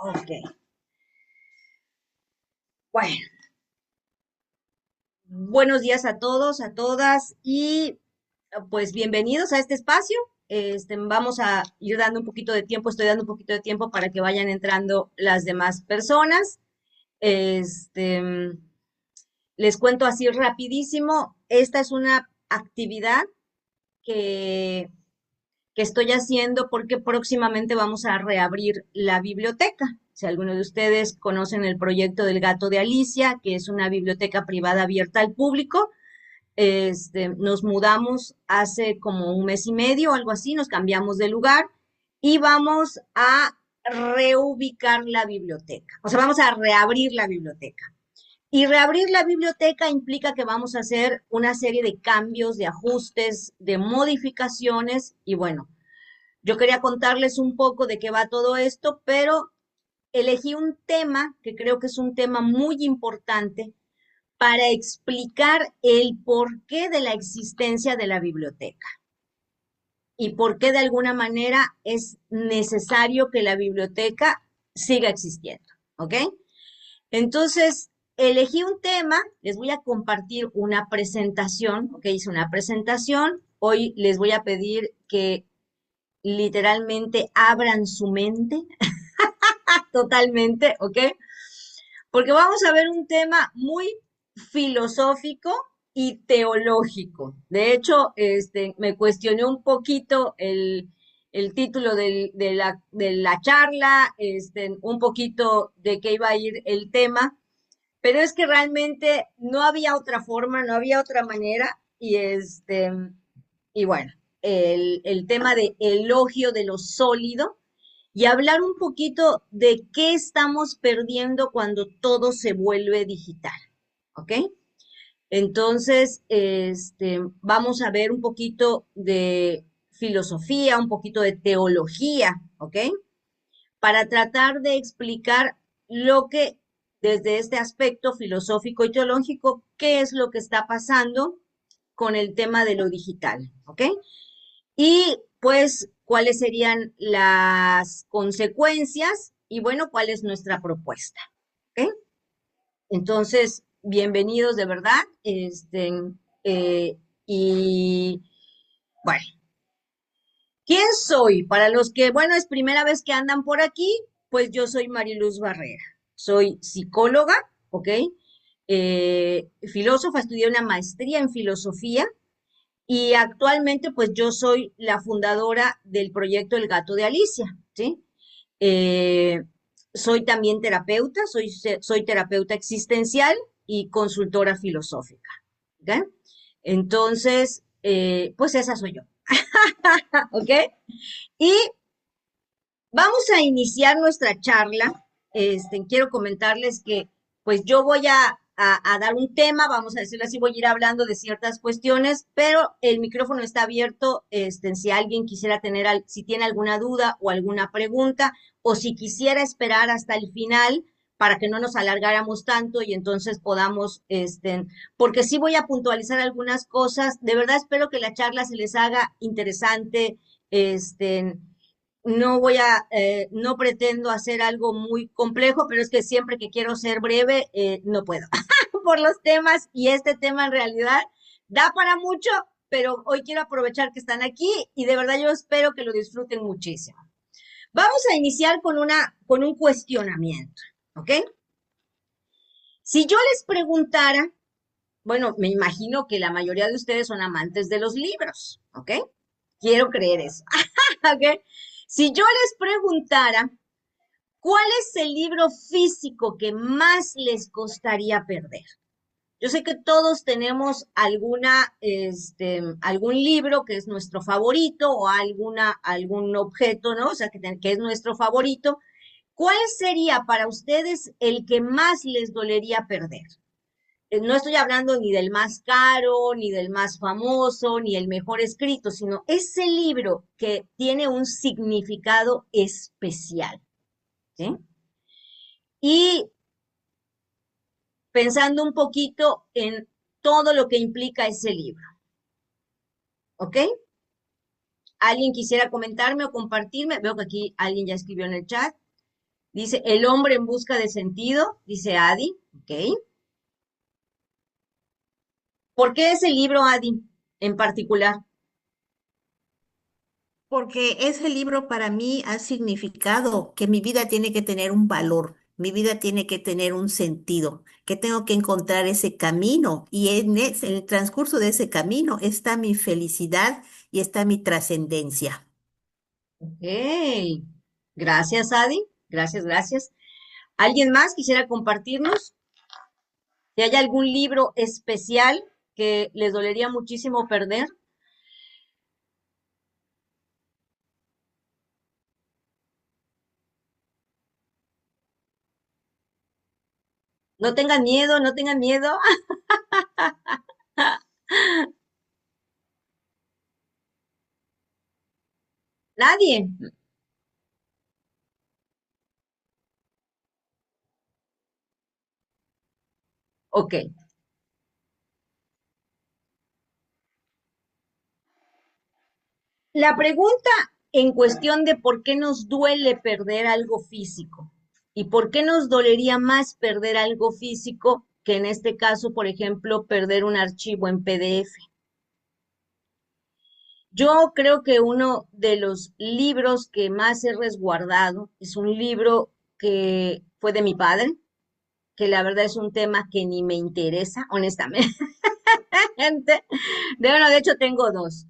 Ok, bueno, buenos días a todos, a todas y pues bienvenidos a este espacio. Vamos a ir dando un poquito de tiempo, estoy dando un poquito de tiempo para que vayan entrando las demás personas. Este, Les cuento así rapidísimo, esta es una actividad que, que estoy haciendo porque próximamente vamos a reabrir la biblioteca. Si alguno de ustedes conocen el proyecto del Gato de Alicia, que es una biblioteca privada abierta al público, nos mudamos hace como un mes y medio, algo así, nos cambiamos de lugar y vamos a reubicar la biblioteca. O sea, vamos a reabrir la biblioteca. Y reabrir la biblioteca implica que vamos a hacer una serie de cambios, de ajustes, de modificaciones. Y bueno, yo quería contarles un poco de qué va todo esto, pero elegí un tema que creo que es un tema muy importante para explicar el porqué de la existencia de la biblioteca y por qué de alguna manera es necesario que la biblioteca siga existiendo, ¿ok? Entonces, elegí un tema, les voy a compartir una presentación, ¿ok? Hice una presentación, hoy les voy a pedir que literalmente abran su mente totalmente, ¿ok? Porque vamos a ver un tema muy filosófico y teológico. De hecho, me cuestioné un poquito el título de la charla, un poquito de qué iba a ir el tema, pero es que realmente no había otra forma, no había otra manera, y bueno, el tema de elogio de lo sólido y hablar un poquito de qué estamos perdiendo cuando todo se vuelve digital, ¿ok? Entonces, vamos a ver un poquito de filosofía, un poquito de teología, ¿ok? Para tratar de explicar lo que, desde este aspecto filosófico y teológico, qué es lo que está pasando con el tema de lo digital, ¿ok? Y pues, ¿cuáles serían las consecuencias? Y bueno, ¿cuál es nuestra propuesta? ¿Ok? Entonces, bienvenidos de verdad. Eh, y bueno, ¿quién soy? Para los que, bueno, es primera vez que andan por aquí, pues yo soy Mariluz Barrera. Soy psicóloga, ¿ok? Filósofa, estudié una maestría en filosofía y actualmente pues yo soy la fundadora del proyecto El Gato de Alicia, ¿sí? Eh, Soy también terapeuta, soy terapeuta existencial y consultora filosófica, ¿ok? Entonces, pues esa soy yo, ¿ok? Y vamos a iniciar nuestra charla. Quiero comentarles que, pues yo voy a dar un tema, vamos a decirlo así, voy a ir hablando de ciertas cuestiones, pero el micrófono está abierto, si alguien quisiera tener, si tiene alguna duda o alguna pregunta, o si quisiera esperar hasta el final para que no nos alargáramos tanto y entonces podamos, porque sí voy a puntualizar algunas cosas. De verdad espero que la charla se les haga interesante, no pretendo hacer algo muy complejo, pero es que siempre que quiero ser breve, no puedo por los temas y este tema en realidad da para mucho, pero hoy quiero aprovechar que están aquí y de verdad yo espero que lo disfruten muchísimo. Vamos a iniciar con un cuestionamiento, ¿ok? Si yo les preguntara, bueno, me imagino que la mayoría de ustedes son amantes de los libros, ¿ok? Quiero creer eso, ¿ok? Si yo les preguntara, ¿cuál es el libro físico que más les costaría perder? Yo sé que todos tenemos algún libro que es nuestro favorito o algún objeto, ¿no? O sea, que es nuestro favorito. ¿Cuál sería para ustedes el que más les dolería perder? No estoy hablando ni del más caro, ni del más famoso, ni el mejor escrito, sino ese libro que tiene un significado especial, ¿sí? Y pensando un poquito en todo lo que implica ese libro, ¿ok? ¿Alguien quisiera comentarme o compartirme? Veo que aquí alguien ya escribió en el chat. Dice El hombre en busca de sentido, dice Adi. Ok. ¿Por qué ese libro, Adi, en particular? Porque ese libro para mí ha significado que mi vida tiene que tener un valor, mi vida tiene que tener un sentido, que tengo que encontrar ese camino y en el transcurso de ese camino está mi felicidad y está mi trascendencia. Ok. Gracias, Adi. Gracias, gracias. ¿Alguien más quisiera compartirnos? Si hay algún libro especial que les dolería muchísimo perder, no tengan miedo, no tengan miedo. Nadie. Ok. La pregunta en cuestión de por qué nos duele perder algo físico y por qué nos dolería más perder algo físico que en este caso, por ejemplo, perder un archivo en PDF. Yo creo que uno de los libros que más he resguardado es un libro que fue de mi padre, que la verdad es un tema que ni me interesa, honestamente. Bueno, de hecho tengo dos.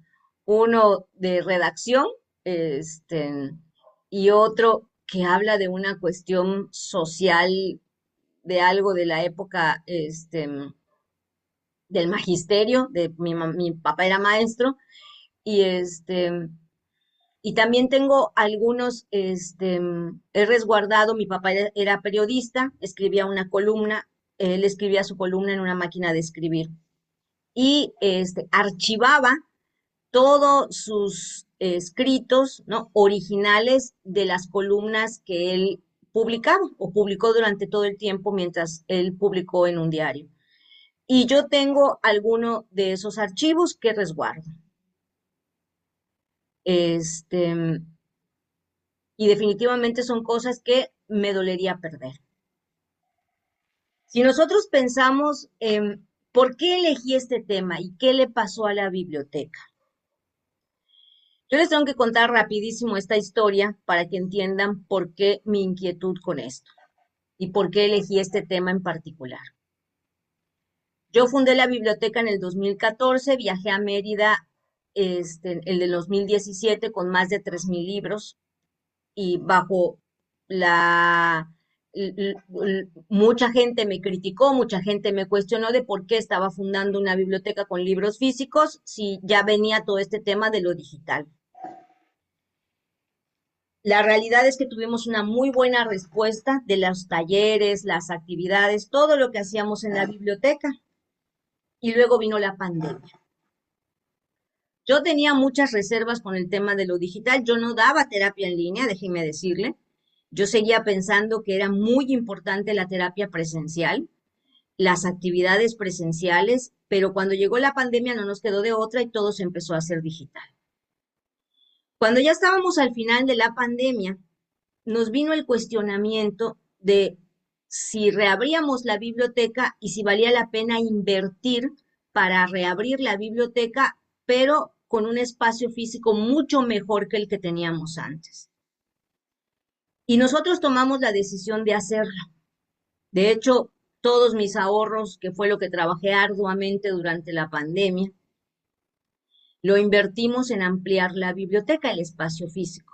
Uno de redacción, este, y otro que habla de una cuestión social, de algo de la época, del magisterio, mi papá era maestro, y y también tengo algunos, he resguardado, mi papá era periodista, escribía una columna, él escribía su columna en una máquina de escribir y archivaba todos sus escritos, ¿no? Originales de las columnas que él publicaba o publicó durante todo el tiempo mientras él publicó en un diario. Y yo tengo alguno de esos archivos que resguardo. Este, y definitivamente son cosas que me dolería perder. Si nosotros pensamos en por qué elegí este tema y qué le pasó a la biblioteca, yo les tengo que contar rapidísimo esta historia para que entiendan por qué mi inquietud con esto y por qué elegí este tema en particular. Yo fundé la biblioteca en el 2014, viajé a Mérida el del 2017 con más de 3,000 libros y bajo la... Mucha gente me criticó, mucha gente me cuestionó de por qué estaba fundando una biblioteca con libros físicos si ya venía todo este tema de lo digital. La realidad es que tuvimos una muy buena respuesta de los talleres, las actividades, todo lo que hacíamos en la biblioteca. Y luego vino la pandemia. Yo tenía muchas reservas con el tema de lo digital. Yo no daba terapia en línea, déjeme decirle. Yo seguía pensando que era muy importante la terapia presencial, las actividades presenciales, pero cuando llegó la pandemia no nos quedó de otra y todo se empezó a hacer digital. Cuando ya estábamos al final de la pandemia, nos vino el cuestionamiento de si reabríamos la biblioteca y si valía la pena invertir para reabrir la biblioteca, pero con un espacio físico mucho mejor que el que teníamos antes. Y nosotros tomamos la decisión de hacerlo. De hecho, todos mis ahorros, que fue lo que trabajé arduamente durante la pandemia, lo invertimos en ampliar la biblioteca, el espacio físico.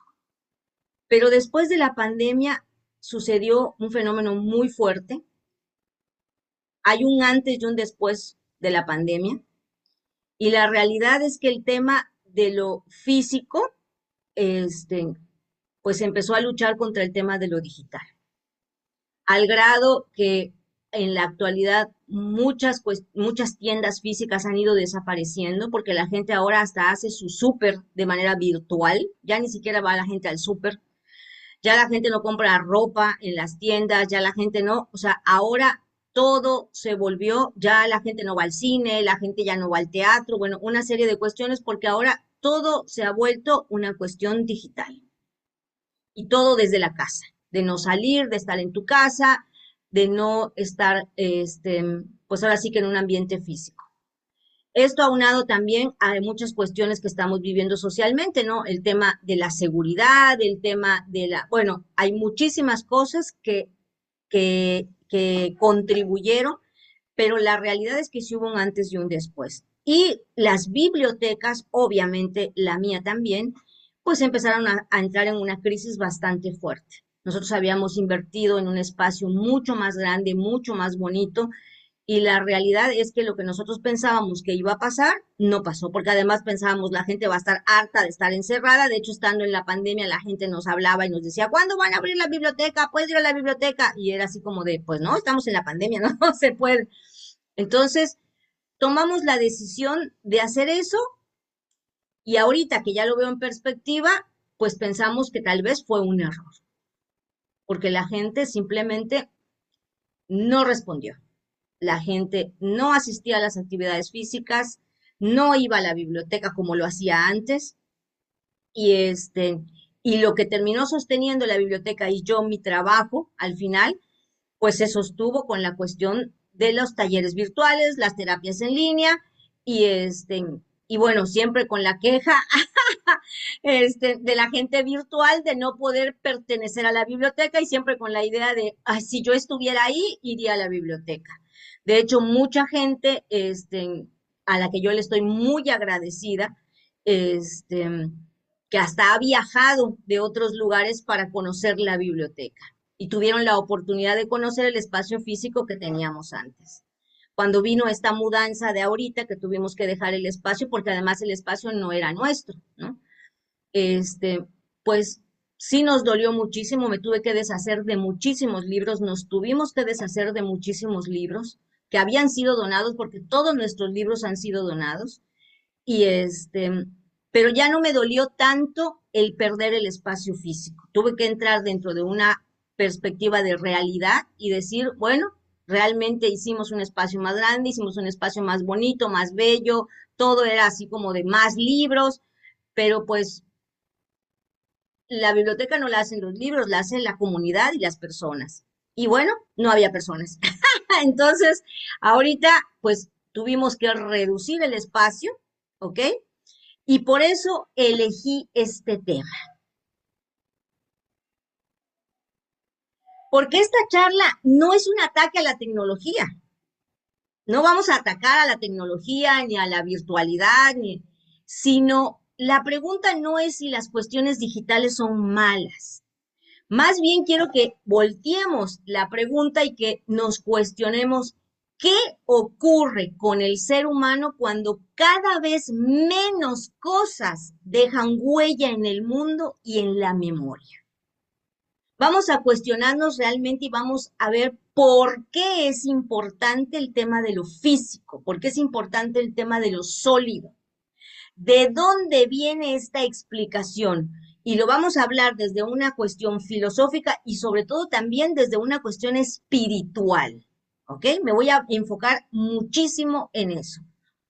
Pero después de la pandemia sucedió un fenómeno muy fuerte. Hay un antes y un después de la pandemia y la realidad es que el tema de lo físico, este, pues empezó a luchar contra el tema de lo digital, al grado que en la actualidad muchas tiendas físicas han ido desapareciendo porque la gente ahora hasta hace su súper de manera virtual, ya ni siquiera va la gente al súper, ya la gente no compra ropa en las tiendas, ya la gente no, o sea, ahora todo se volvió, ya la gente no va al cine, la gente ya no va al teatro, bueno, una serie de cuestiones porque ahora todo se ha vuelto una cuestión digital y todo desde la casa. de no salir, de estar en tu casa, de no estar, pues ahora sí que en un ambiente físico. Esto aunado también a muchas cuestiones que estamos viviendo socialmente, ¿no? El tema de la seguridad, el tema de bueno, hay muchísimas cosas que contribuyeron, pero la realidad es que sí hubo un antes y un después. Y las bibliotecas, obviamente la mía también, pues empezaron a entrar en una crisis bastante fuerte. Nosotros habíamos invertido en un espacio mucho más grande, mucho más bonito, y la realidad es que lo que nosotros pensábamos que iba a pasar, no pasó, porque además pensábamos la gente va a estar harta de estar encerrada. De hecho, estando en la pandemia, la gente nos hablaba y nos decía, ¿cuándo van a abrir la biblioteca? ¿Puedes ir a la biblioteca? Y era así como de, pues no, estamos en la pandemia, no, no se puede. Entonces, tomamos la decisión de hacer eso y ahorita que ya lo veo en perspectiva, pues pensamos que tal vez fue un error, porque la gente simplemente no respondió. La gente no asistía a las actividades físicas, no iba a la biblioteca como lo hacía antes, y y lo que terminó sosteniendo la biblioteca y yo mi trabajo al final, pues se sostuvo con la cuestión de los talleres virtuales, las terapias en línea, y y bueno, siempre con la queja de la gente virtual de no poder pertenecer a la biblioteca y siempre con la idea de, ay, si yo estuviera ahí, iría a la biblioteca. De hecho, mucha gente a la que yo le estoy muy agradecida, que hasta ha viajado de otros lugares para conocer la biblioteca y tuvieron la oportunidad de conocer el espacio físico que teníamos antes. Cuando vino esta mudanza de ahorita, que tuvimos que dejar el espacio, porque además el espacio no era nuestro, ¿no? este, pues sí nos dolió muchísimo, me tuve que deshacer de muchísimos libros, nos tuvimos que deshacer de muchísimos libros que habían sido donados, porque todos nuestros libros han sido donados, y pero ya no me dolió tanto el perder el espacio físico. Tuve que entrar dentro de una perspectiva de realidad y decir, bueno, realmente hicimos un espacio más grande, hicimos un espacio más bonito, más bello, todo era así como de más libros, pero pues la biblioteca no la hacen los libros, la hacen la comunidad y las personas. Y bueno, no había personas. Entonces, ahorita, pues tuvimos que reducir el espacio, ¿ok? Y por eso elegí este tema. Porque esta charla no es un ataque a la tecnología. No vamos a atacar a la tecnología ni a la virtualidad, sino la pregunta no es si las cuestiones digitales son malas. Más bien quiero que volteemos la pregunta y que nos cuestionemos qué ocurre con el ser humano cuando cada vez menos cosas dejan huella en el mundo y en la memoria. Vamos a cuestionarnos realmente y vamos a ver por qué es importante el tema de lo físico, por qué es importante el tema de lo sólido. ¿De dónde viene esta explicación? Y lo vamos a hablar desde una cuestión filosófica y sobre todo también desde una cuestión espiritual. ¿Ok? Me voy a enfocar muchísimo en eso,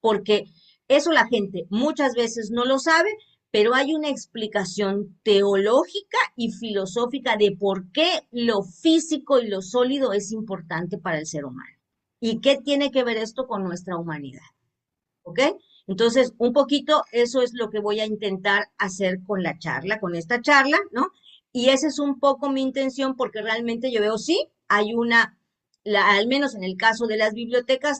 porque eso la gente muchas veces no lo sabe, pero hay una explicación teológica y filosófica de por qué lo físico y lo sólido es importante para el ser humano. ¿Y qué tiene que ver esto con nuestra humanidad? ¿Ok? Entonces, un poquito eso es lo que voy a intentar hacer con la charla, con esta charla, ¿no? Y esa es un poco mi intención porque realmente yo veo, sí, hay al menos en el caso de las bibliotecas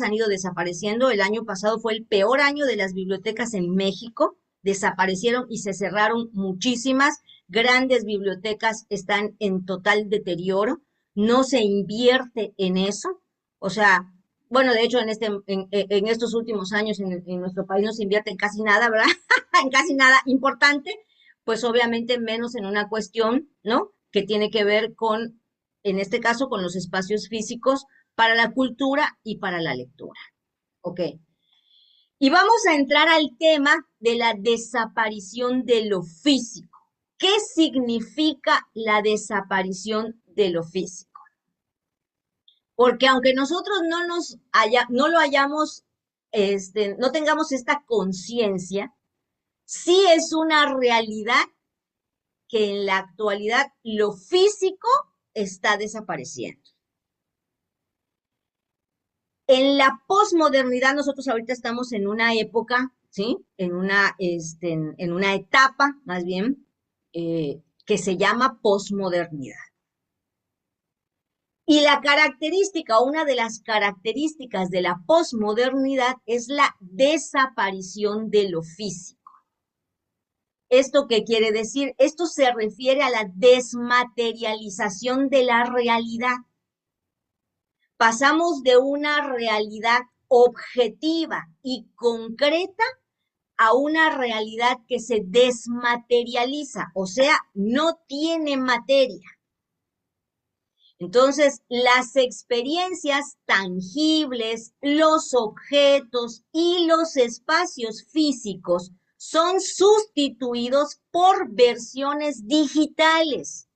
han ido desapareciendo. El año pasado fue el peor año de las bibliotecas en México, desaparecieron y se cerraron muchísimas. Grandes bibliotecas están en total deterioro, no se invierte en eso, o sea, bueno, de hecho, en estos últimos años en nuestro país no se invierte en casi nada, ¿verdad? En casi nada importante, pues obviamente menos en una cuestión, ¿no? Que tiene que ver con, en este caso, con los espacios físicos para la cultura y para la lectura. ¿Ok? Y vamos a entrar al tema de la desaparición de lo físico. ¿Qué significa la desaparición de lo físico? Porque aunque nosotros no lo hayamos, no tengamos esta conciencia, sí es una realidad que en la actualidad lo físico está desapareciendo. En la posmodernidad, nosotros ahorita estamos en una época, ¿sí? En una etapa, más bien, que se llama posmodernidad. Y la característica, una de las características de la posmodernidad es la desaparición de lo físico. ¿Esto qué quiere decir? Esto se refiere a la desmaterialización de la realidad. Pasamos de una realidad objetiva y concreta a una realidad que se desmaterializa, o sea, no tiene materia. Entonces, las experiencias tangibles, los objetos y los espacios físicos son sustituidos por versiones digitales,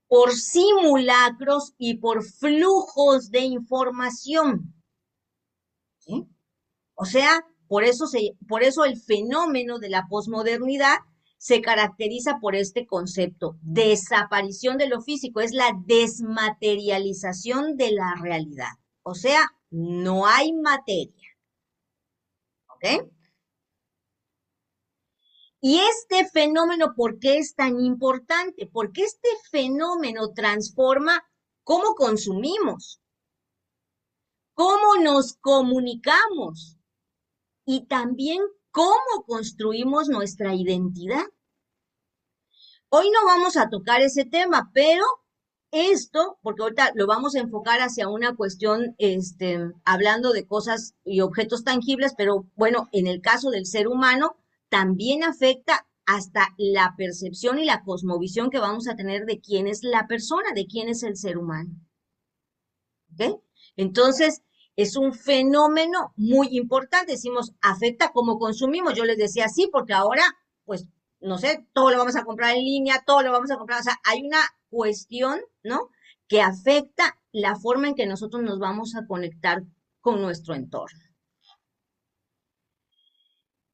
por simulacros y por flujos de información. ¿Sí? O sea, por eso el fenómeno de la posmodernidad se caracteriza por este concepto, desaparición de lo físico, es la desmaterialización de la realidad. O sea, no hay materia. ¿Ok? Y este fenómeno, ¿por qué es tan importante? Porque este fenómeno transforma cómo consumimos, cómo nos comunicamos y también cómo construimos nuestra identidad. Hoy no vamos a tocar ese tema, pero esto, porque ahorita lo vamos a enfocar hacia una cuestión, hablando de cosas y objetos tangibles, pero bueno, en el caso del ser humano, también afecta hasta la percepción y la cosmovisión que vamos a tener de quién es la persona, de quién es el ser humano. ¿Ok? Entonces, es un fenómeno muy importante. Decimos, afecta cómo consumimos. Yo les decía sí, porque ahora, pues, no sé, todo lo vamos a comprar en línea, todo lo vamos a comprar. O sea, hay una cuestión, ¿no? Que afecta la forma en que nosotros nos vamos a conectar con nuestro entorno.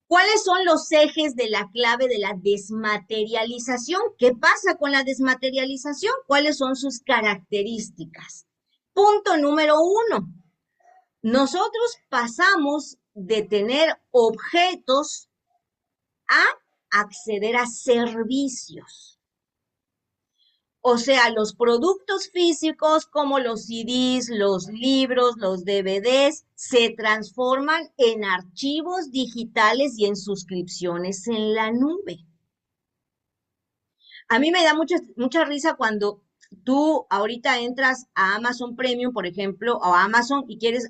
¿Cuáles son los ejes de la clave de la desmaterialización? ¿Qué pasa con la desmaterialización? ¿Cuáles son sus características? Punto número 1. Nosotros pasamos de tener objetos a acceder a servicios. O sea, los productos físicos como los CDs, los libros, los DVDs, se transforman en archivos digitales y en suscripciones en la nube. A mí me da mucha risa cuando tú ahorita entras a Amazon Premium, por ejemplo, o a Amazon y quieres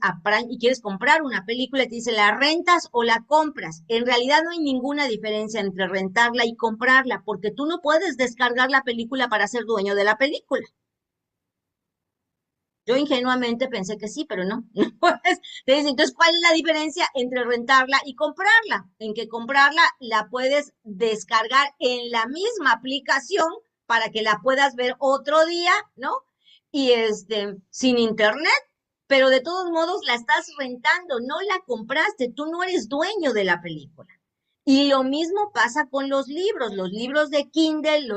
comprar una película y te dice, ¿la rentas o la compras? En realidad no hay ninguna diferencia entre rentarla y comprarla, porque tú no puedes descargar la película para ser dueño de la película. Yo ingenuamente pensé que sí, pero no. Entonces, ¿cuál es la diferencia entre rentarla y comprarla? En que comprarla la puedes descargar en la misma aplicación para que la puedas ver otro día, ¿no? Y sin internet, pero de todos modos la estás rentando, no la compraste, tú no eres dueño de la película. Y lo mismo pasa con los libros de Kindle,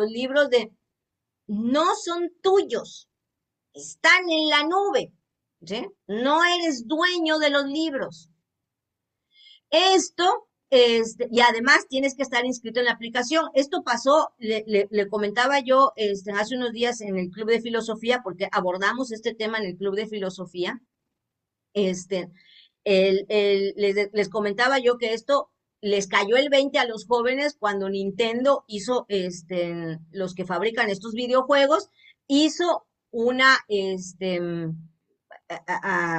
no son tuyos, están en la nube, ¿sí? No eres dueño de los libros. Esto, y además tienes que estar inscrito en la aplicación. Esto pasó, le comentaba yo hace unos días en el Club de Filosofía, porque abordamos este tema en el Club de Filosofía. Les comentaba yo que esto les cayó el 20 a los jóvenes cuando Nintendo hizo, los que fabrican estos videojuegos, hizo una,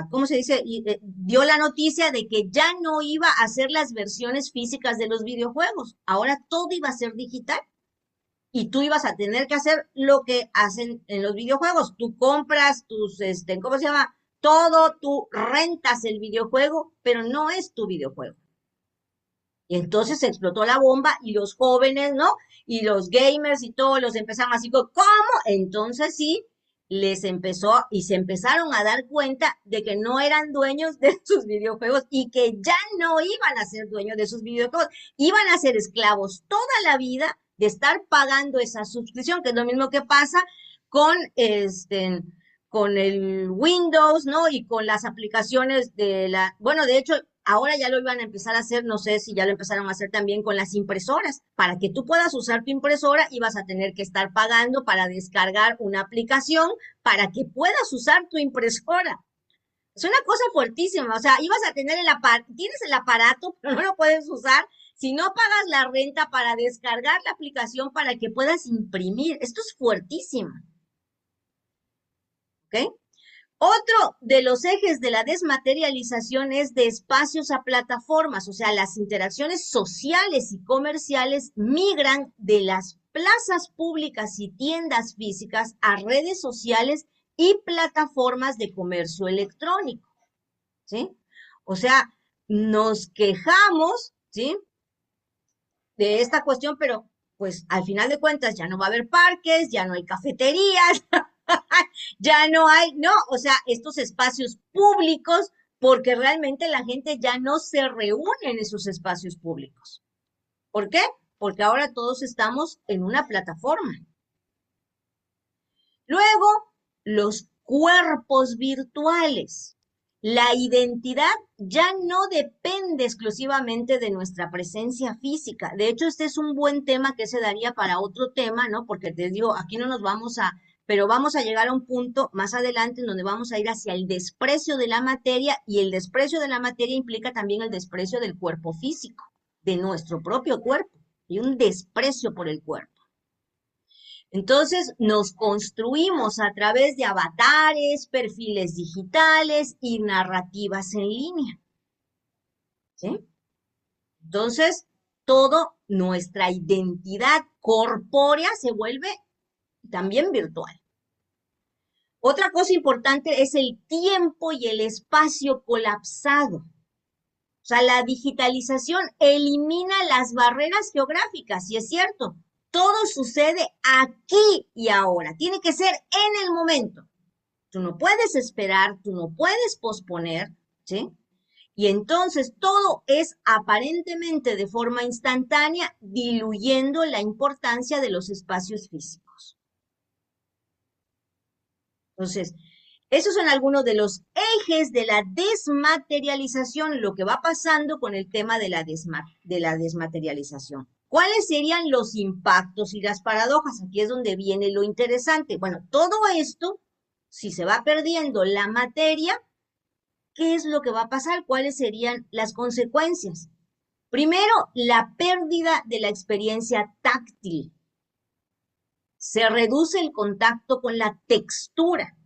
¿cómo se dice? Dio la noticia de que ya no iba a hacer las versiones físicas de los videojuegos. Ahora todo iba a ser digital. Y tú ibas a tener que hacer lo que hacen en los videojuegos. Tú compras tus, ¿cómo se llama? Todo, tú rentas el videojuego, pero no es tu videojuego. Y entonces se explotó la bomba y los jóvenes, ¿no? Y los gamers y todos los empezaron así, ¿cómo? Entonces sí, les empezó y se empezaron a dar cuenta de que no eran dueños de sus videojuegos y que ya no iban a ser dueños de sus videojuegos, iban a ser esclavos toda la vida de estar pagando esa suscripción, que es lo mismo que pasa con con el Windows, ¿no? Y con las aplicaciones bueno, de hecho, ahora ya lo iban a empezar a hacer, no sé si ya lo empezaron a hacer también con las impresoras. Para que tú puedas usar tu impresora, ibas a tener que estar pagando para descargar una aplicación para que puedas usar tu impresora. Es una cosa fuertísima, o sea, ibas a tener tienes el aparato, pero no lo puedes usar si no pagas la renta para descargar la aplicación para que puedas imprimir. Esto es fuertísimo, ¿ok? Otro de los ejes de la desmaterialización es de espacios a plataformas, o sea, las interacciones sociales y comerciales migran de las plazas públicas y tiendas físicas a redes sociales y plataformas de comercio electrónico, ¿sí? O sea, nos quejamos, ¿sí? De esta cuestión, pero pues al final de cuentas ya no va a haber parques, ya no hay cafeterías, ya no hay, no, o sea, estos espacios públicos, porque realmente la gente ya no se reúne en esos espacios públicos. ¿Por qué? Porque ahora todos estamos en una plataforma. Luego, los cuerpos virtuales. La identidad ya no depende exclusivamente de nuestra presencia física. De hecho, este es un buen tema que se daría para otro tema, ¿no? Porque te digo, aquí no nos vamos a, pero vamos a llegar a un punto más adelante en donde vamos a ir hacia el desprecio de la materia, y el desprecio de la materia implica también el desprecio del cuerpo físico, de nuestro propio cuerpo, y un desprecio por el cuerpo. Entonces nos construimos a través de avatares, perfiles digitales y narrativas en línea, ¿sí? Entonces, todo nuestra identidad corpórea se vuelve también virtual. Otra cosa importante es el tiempo y el espacio colapsado. O sea, la digitalización elimina las barreras geográficas, y es cierto, todo sucede aquí y ahora. Tiene que ser en el momento. Tú no puedes esperar, tú no puedes posponer, ¿sí? Y entonces todo es aparentemente de forma instantánea, diluyendo la importancia de los espacios físicos. Entonces, esos son algunos de los ejes de la desmaterialización, lo que va pasando con el tema de la desmaterialización. ¿Cuáles serían los impactos y las paradojas? Aquí es donde viene lo interesante. Bueno, todo esto, si se va perdiendo la materia, ¿qué es lo que va a pasar? ¿Cuáles serían las consecuencias? Primero, la pérdida de la experiencia táctil. Se reduce el contacto con la textura.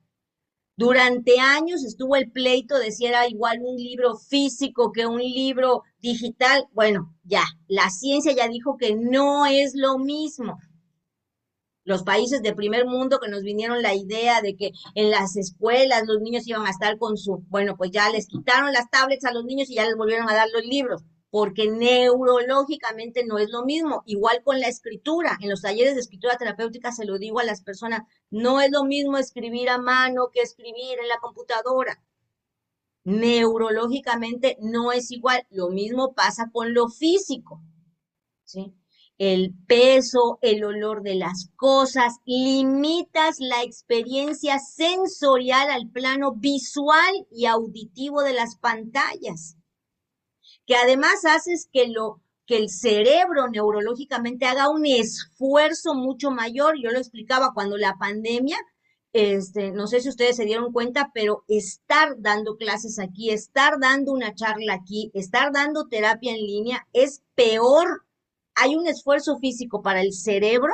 Durante años estuvo el pleito de si era igual un libro físico que un libro digital. Bueno, ya, la ciencia ya dijo que no es lo mismo. Los países de primer mundo que nos vinieron la idea de que en las escuelas los niños iban a estar con bueno, pues ya les quitaron las tablets a los niños y ya les volvieron a dar los libros, porque neurológicamente no es lo mismo. Igual con la escritura, en los talleres de escritura terapéutica se lo digo a las personas, no es lo mismo escribir a mano que escribir en la computadora. Neurológicamente no es igual. Lo mismo pasa con lo físico, ¿sí? El peso, el olor de las cosas, limitas la experiencia sensorial al plano visual y auditivo de las pantallas, que además haces que el cerebro neurológicamente haga un esfuerzo mucho mayor. Yo lo explicaba cuando la pandemia, no sé si ustedes se dieron cuenta, pero estar dando clases aquí, estar dando una charla aquí, estar dando terapia en línea es peor. Hay un esfuerzo físico para el cerebro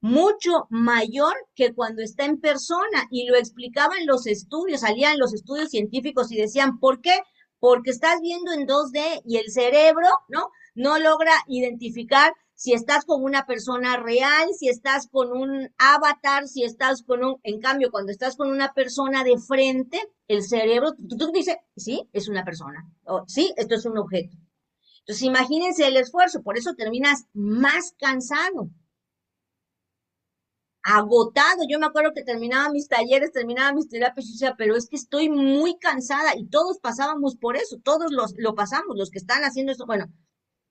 mucho mayor que cuando está en persona, y lo explicaban los estudios, salían los estudios científicos y decían, ¿por qué? Porque estás viendo en 2D y el cerebro, ¿no? No logra identificar si estás con una persona real, si estás con un avatar, si estás en cambio, cuando estás con una persona de frente, el cerebro, tú dices, sí, es una persona, o sí, esto es un objeto. Entonces, imagínense el esfuerzo, por eso terminas más cansado, agotado. Yo me acuerdo que terminaba mis talleres, terminaba mis terapias, y decía, pero es que estoy muy cansada, y todos pasábamos por eso, todos lo pasamos, los que están haciendo esto. Bueno,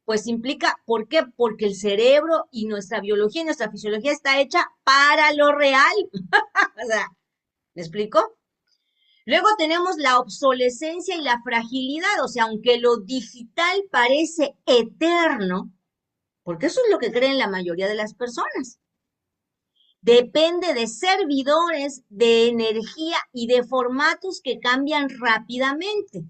Pues implica, ¿por qué? Porque el cerebro y nuestra biología y nuestra fisiología está hecha para lo real. O sea, ¿me explico? Luego tenemos la obsolescencia y la fragilidad, o sea, aunque lo digital parece eterno, porque eso es lo que creen la mayoría de las personas, depende de servidores, de energía y de formatos que cambian rápidamente.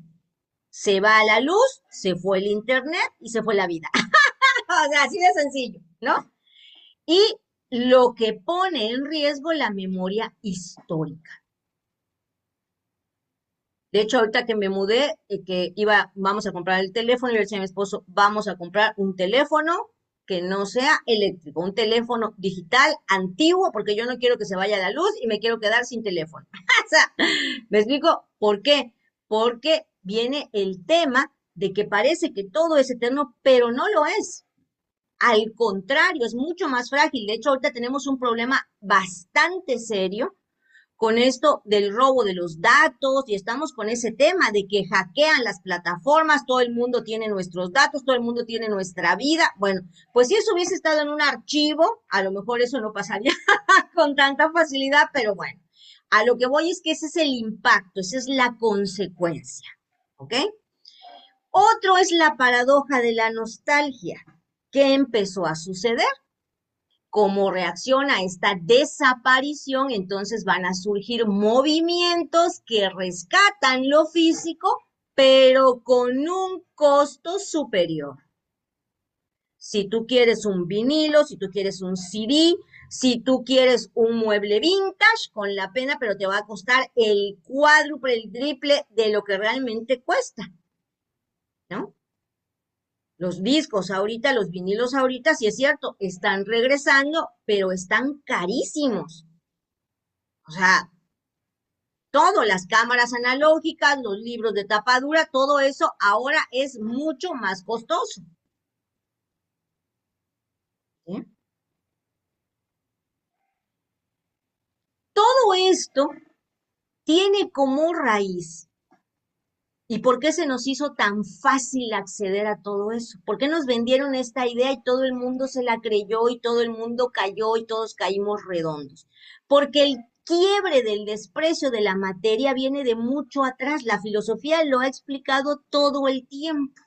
Se va la luz, se fue el internet y se fue la vida. O sea, así de sencillo, ¿no? Y lo que pone en riesgo la memoria histórica. De hecho, ahorita que me mudé, vamos a comprar el teléfono y le decía a mi esposo, vamos a comprar un teléfono que no sea eléctrico, un teléfono digital antiguo, porque yo no quiero que se vaya la luz y me quiero quedar sin teléfono. O sea, ¿me explico? ¿Por qué? Porque viene el tema de que parece que todo es eterno, pero no lo es. Al contrario, es mucho más frágil. De hecho, ahorita tenemos un problema bastante serio con esto del robo de los datos y estamos con ese tema de que hackean las plataformas, todo el mundo tiene nuestros datos, todo el mundo tiene nuestra vida. Bueno, pues si eso hubiese estado en un archivo, a lo mejor eso no pasaría con tanta facilidad, pero bueno, a lo que voy es que ese es el impacto, esa es la consecuencia, ¿ok? Otro es la paradoja de la nostalgia. ¿Qué empezó a suceder? Como reacción a esta desaparición, entonces van a surgir movimientos que rescatan lo físico, pero con un costo superior. Si tú quieres un vinilo, si tú quieres un CD, si tú quieres un mueble vintage, con la pena, pero te va a costar el cuádruple, el triple de lo que realmente cuesta, ¿no? Los discos ahorita, los vinilos ahorita, sí es cierto, están regresando, pero están carísimos. O sea, todo, las cámaras analógicas, los libros de tapadura, todo eso ahora es mucho más costoso. ¿Sí? Todo esto tiene como raíz. ¿Y por qué se nos hizo tan fácil acceder a todo eso? ¿Por qué nos vendieron esta idea y todo el mundo se la creyó y todo el mundo cayó y todos caímos redondos? Porque el quiebre del desprecio de la materia viene de mucho atrás. La filosofía lo ha explicado todo el tiempo.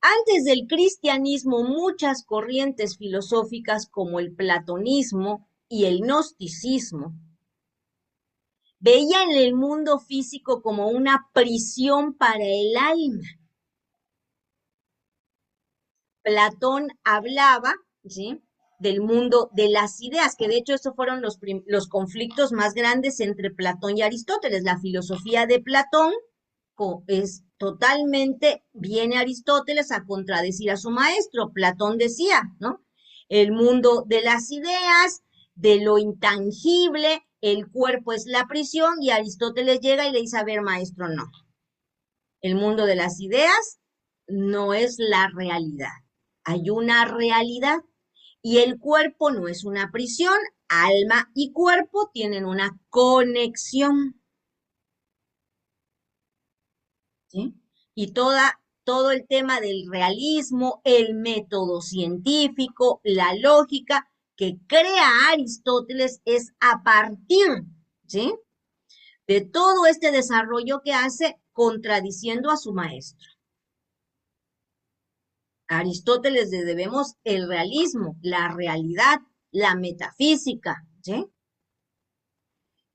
Antes del cristianismo, muchas corrientes filosóficas como el platonismo y el gnosticismo veían el mundo físico como una prisión para el alma. Platón hablaba, ¿sí?, del mundo de las ideas, que de hecho esos fueron los conflictos más grandes entre Platón y Aristóteles. La filosofía de Platón es totalmente, viene Aristóteles a contradecir a su maestro. Platón decía, ¿no? El mundo de las ideas, de lo intangible, el cuerpo es la prisión, y Aristóteles llega y le dice, a ver, maestro, no. El mundo de las ideas no es la realidad. Hay una realidad y el cuerpo no es una prisión. Alma y cuerpo tienen una conexión. ¿Sí? Y todo el tema del realismo, el método científico, la lógica que crea Aristóteles es a partir, ¿sí?, de todo este desarrollo que hace contradiciendo a su maestro. A Aristóteles le debemos el realismo, la realidad, la metafísica, ¿sí?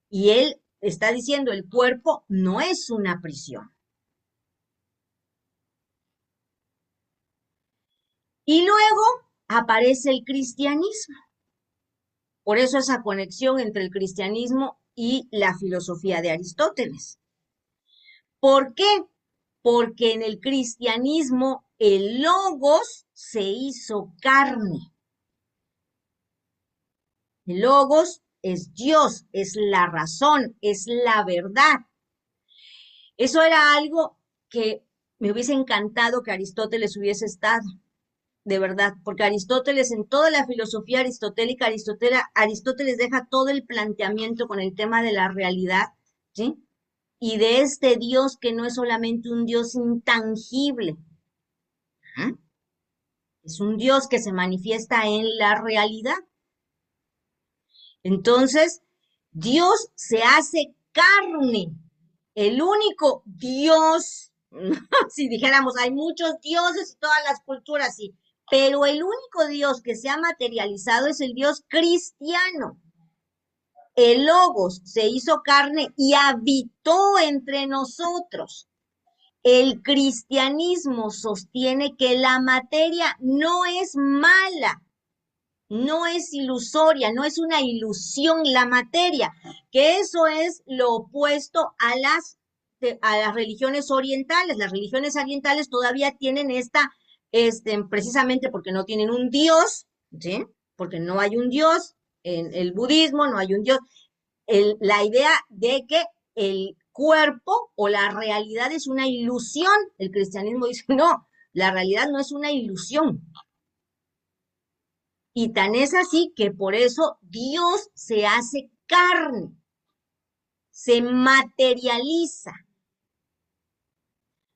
Y él está diciendo el cuerpo no es una prisión. Y luego aparece el cristianismo. Por eso esa conexión entre el cristianismo y la filosofía de Aristóteles. ¿Por qué? Porque en el cristianismo el logos se hizo carne. El logos es Dios, es la razón, es la verdad. Eso era algo que me hubiese encantado que Aristóteles hubiese estado, de verdad, porque Aristóteles, en toda la filosofía aristotélica, Aristóteles deja todo el planteamiento con el tema de la realidad, ¿sí? Y de este Dios que no es solamente un Dios intangible, Ujú. Es un Dios que se manifiesta en la realidad. Entonces, Dios se hace carne. El único Dios, si dijéramos, hay muchos dioses y todas las culturas, sí, pero el único Dios que se ha materializado es el Dios cristiano. El Logos se hizo carne y habitó entre nosotros. El cristianismo sostiene que la materia no es mala, no es ilusoria, no es una ilusión la materia, que eso es lo opuesto a las religiones orientales. Las religiones orientales todavía tienen precisamente porque no tienen un Dios, ¿sí? Porque no hay un Dios, en el budismo no hay un Dios, la idea de que el cuerpo o la realidad es una ilusión. El cristianismo dice, no, la realidad no es una ilusión. Y tan es así que por eso Dios se hace carne, se materializa.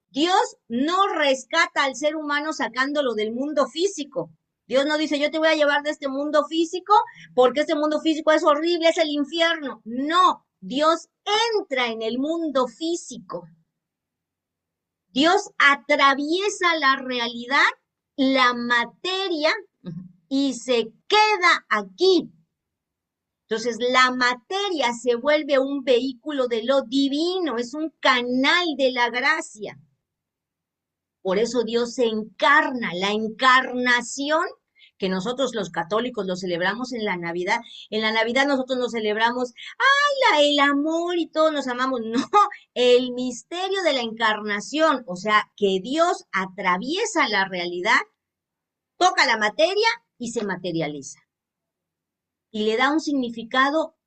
Dios no rescata al ser humano sacándolo del mundo físico. Dios no dice, yo te voy a llevar de este mundo físico porque este mundo físico es horrible, es el infierno. No, Dios entra en el mundo físico. Dios atraviesa la realidad, la materia, y se queda aquí. Entonces, la materia se vuelve un vehículo de lo divino, es un canal de la gracia. Por eso Dios se encarna, la encarnación que nosotros los católicos lo celebramos en la Navidad. En la Navidad nosotros nos celebramos, el amor y todos nos amamos. No, el misterio de la encarnación, o sea, que Dios atraviesa la realidad, toca la materia y se materializa. Y le da un significado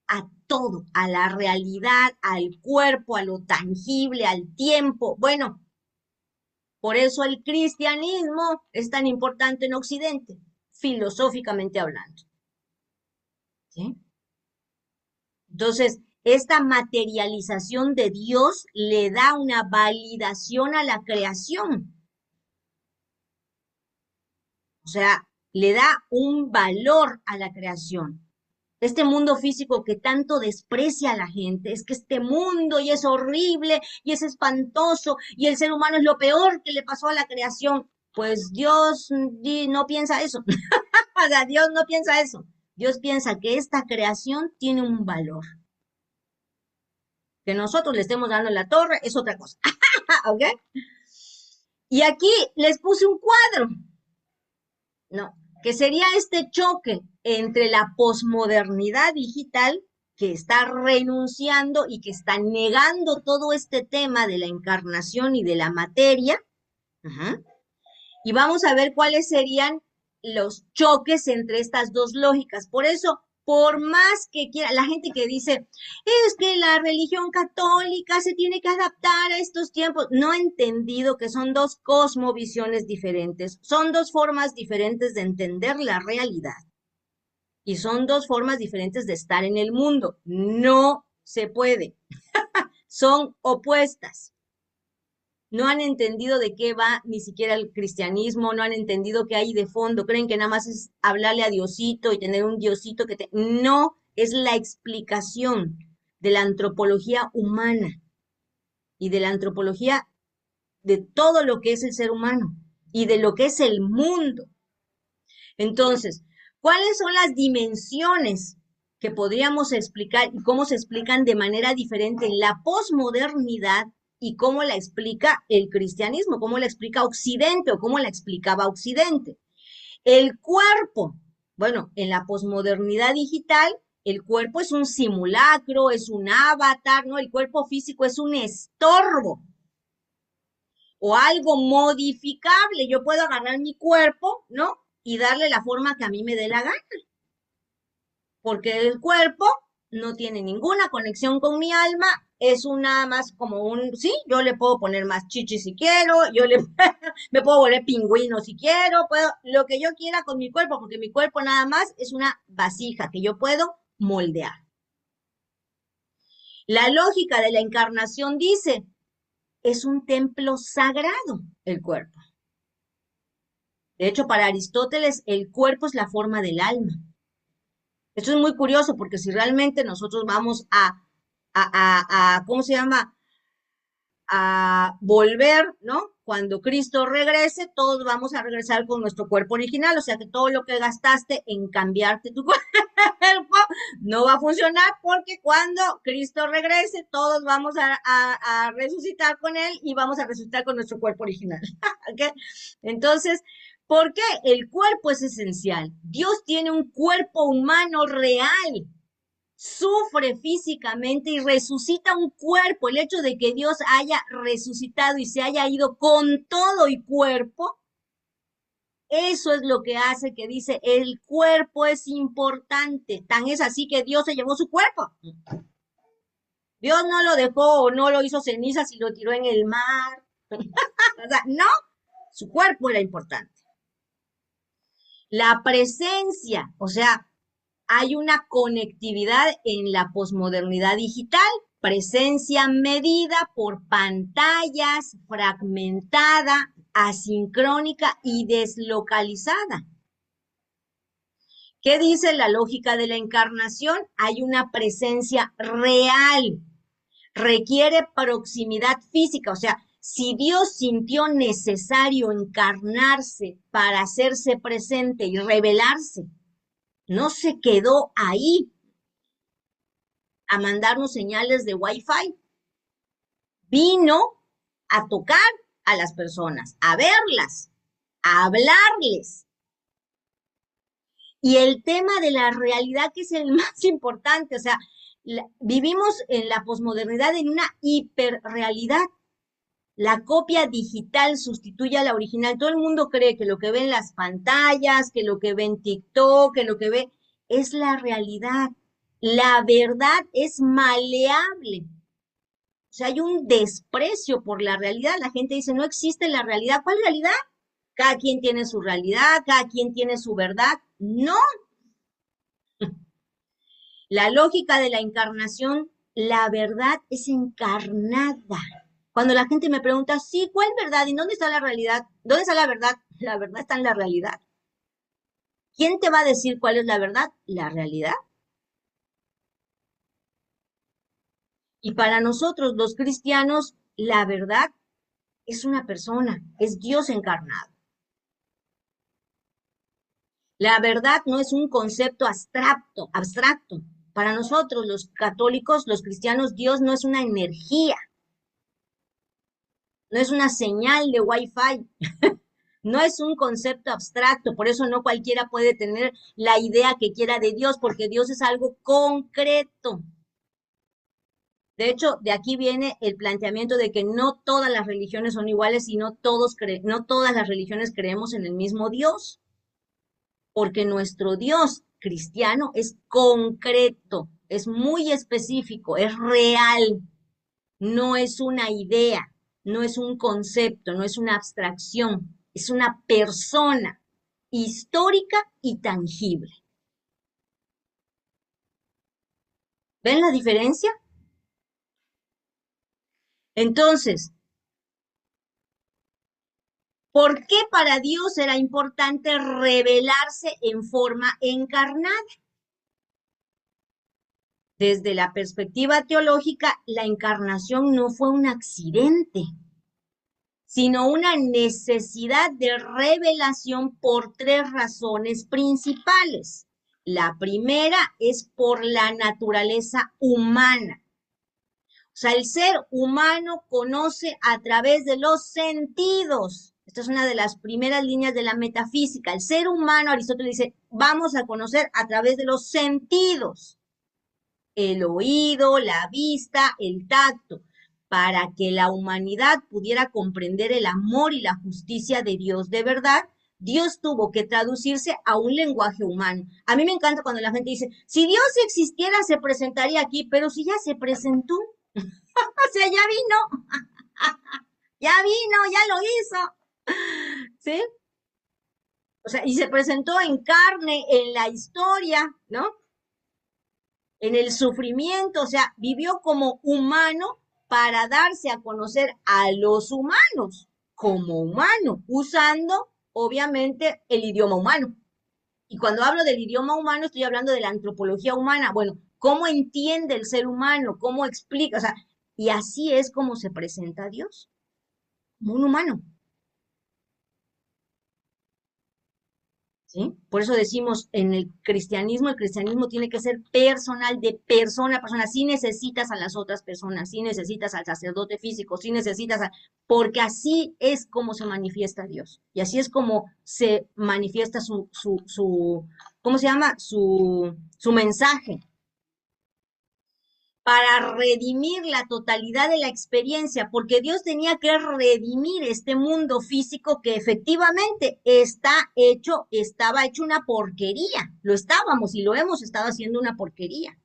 a todo, a la realidad, al cuerpo, a lo tangible, al tiempo. Bueno, por eso el cristianismo es tan importante en Occidente, filosóficamente hablando. ¿Sí? Entonces, esta materialización de Dios le da una validación a la creación. O sea, le da un valor a la creación. Este mundo físico que tanto desprecia a la gente, es que este mundo y es horrible y es espantoso y el ser humano es lo peor que le pasó a la creación. Pues Dios no piensa eso. O sea, Dios no piensa eso. Dios piensa que esta creación tiene un valor. Que nosotros le estemos dando la torre es otra cosa. ¿Ok? Y aquí les puse un cuadro, ¿no? Que sería este choque entre la posmodernidad digital que está renunciando y que está negando todo este tema de la encarnación y de la materia. Ajá. Y vamos a ver cuáles serían los choques entre estas dos lógicas. Por eso, por más que quiera, la gente que dice, es que la religión católica se tiene que adaptar a estos tiempos, no ha entendido que son dos cosmovisiones diferentes, son dos formas diferentes de entender la realidad y son dos formas diferentes de estar en el mundo. No se puede, son opuestas. No han entendido de qué va ni siquiera el cristianismo, no han entendido qué hay de fondo, creen que nada más es hablarle a Diosito y tener un Diosito que te... No, es la explicación de la antropología humana y de la antropología de todo lo que es el ser humano y de lo que es el mundo. Entonces, ¿cuáles son las dimensiones que podríamos explicar y cómo se explican de manera diferente en la posmodernidad y cómo la explica el cristianismo, cómo la explica Occidente o cómo la explicaba Occidente? El cuerpo, bueno, en la posmodernidad digital, el cuerpo es un simulacro, es un avatar, ¿no? El cuerpo físico es un estorbo o algo modificable. Yo puedo agarrar mi cuerpo, ¿no? Y darle la forma que a mí me dé la gana, porque el cuerpo no tiene ninguna conexión con mi alma, es nada más como sí, yo le puedo poner más chichi si quiero, me puedo volver pingüino si quiero, puedo, lo que yo quiera con mi cuerpo, porque mi cuerpo nada más es una vasija que yo puedo moldear. La lógica de la encarnación dice, es un templo sagrado el cuerpo. De hecho, para Aristóteles, el cuerpo es la forma del alma. Esto es muy curioso porque si realmente nosotros vamos ¿cómo se llama? A volver, ¿no? Cuando Cristo regrese, todos vamos a regresar con nuestro cuerpo original, o sea que todo lo que gastaste en cambiarte tu cuerpo no va a funcionar porque cuando Cristo regrese, todos vamos a resucitar con Él y vamos a resucitar con nuestro cuerpo original. ¿Okay? Entonces, ¿por qué? El cuerpo es esencial. Dios tiene un cuerpo humano real, sufre físicamente y resucita un cuerpo. El hecho de que Dios haya resucitado y se haya ido con todo y cuerpo, eso es lo que hace que dice, el cuerpo es importante. Tan es así que Dios se llevó su cuerpo. Dios no lo dejó o no lo hizo cenizas y lo tiró en el mar. O sea, no, su cuerpo era importante. La presencia, o sea, hay una conectividad en la posmodernidad digital, presencia medida por pantallas, fragmentada, asincrónica y deslocalizada. ¿Qué dice la lógica de la encarnación? Hay una presencia real, requiere proximidad física, o sea, si Dios sintió necesario encarnarse para hacerse presente y revelarse, no se quedó ahí a mandarnos señales de Wi-Fi. Vino a tocar a las personas, a verlas, a hablarles. Y el tema de la realidad, que es el más importante, o sea, vivimos en la posmodernidad en una hiperrealidad. La copia digital sustituye a la original. Todo el mundo cree que lo que ve en las pantallas, que lo que ve en TikTok, que lo que ve es la realidad. La verdad es maleable. O sea, hay un desprecio por la realidad. La gente dice, no existe la realidad. ¿Cuál realidad? Cada quien tiene su realidad, cada quien tiene su verdad. No. La lógica de la encarnación, la verdad es encarnada. Cuando la gente me pregunta, sí, ¿cuál verdad? ¿Y dónde está la realidad? ¿Dónde está la verdad? La verdad está en la realidad. ¿Quién te va a decir cuál es la verdad? La realidad. Y para nosotros, los cristianos, la verdad es una persona, es Dios encarnado. La verdad no es un concepto abstracto. Para nosotros, los católicos, los cristianos, Dios no es una energía, no es una señal de Wi-Fi, no es un concepto abstracto. Por eso no cualquiera puede tener la idea que quiera de Dios, porque Dios es algo concreto. De hecho, de aquí viene el planteamiento de que no todas las religiones son iguales y no todas las religiones creemos en el mismo Dios, porque nuestro Dios cristiano es concreto, es muy específico, es real, no es una idea, no es un concepto, no es una abstracción, es una persona histórica y tangible. ¿Ven la diferencia? Entonces, ¿por qué para Dios era importante revelarse en forma encarnada? Desde la perspectiva teológica, la encarnación no fue un accidente, sino una necesidad de revelación por tres razones principales. La primera es por la naturaleza humana. O sea, el ser humano conoce a través de los sentidos. Esta es una de las primeras líneas de la metafísica. El ser humano, Aristóteles dice, vamos a conocer a través de los sentidos. El oído, la vista, el tacto, para que la humanidad pudiera comprender el amor y la justicia de Dios de verdad. Dios tuvo que traducirse a un lenguaje humano. A mí me encanta cuando la gente dice, si Dios existiera, se presentaría aquí, pero si ya se presentó, o sea, ya vino, ya lo hizo, ¿sí? O sea, y se presentó en carne, en la historia, ¿no? En el sufrimiento, o sea, vivió como humano para darse a conocer a los humanos como humano, usando obviamente, el idioma humano. Y cuando hablo del idioma humano, estoy hablando de la antropología humana. Bueno, ¿cómo entiende el ser humano? ¿Cómo explica? O sea, y así es como se presenta a Dios, como un humano. ¿Sí? Por eso decimos en el cristianismo tiene que ser personal, de persona a persona. Sí necesitas a las otras personas, sí necesitas al sacerdote físico, sí necesitas a... Porque así es como se manifiesta Dios. Y así es como se manifiesta ¿cómo se llama? Su mensaje para redimir la totalidad de la experiencia, porque Dios tenía que redimir este mundo físico que efectivamente estaba hecho una porquería. Lo estábamos y lo hemos estado haciendo una porquería.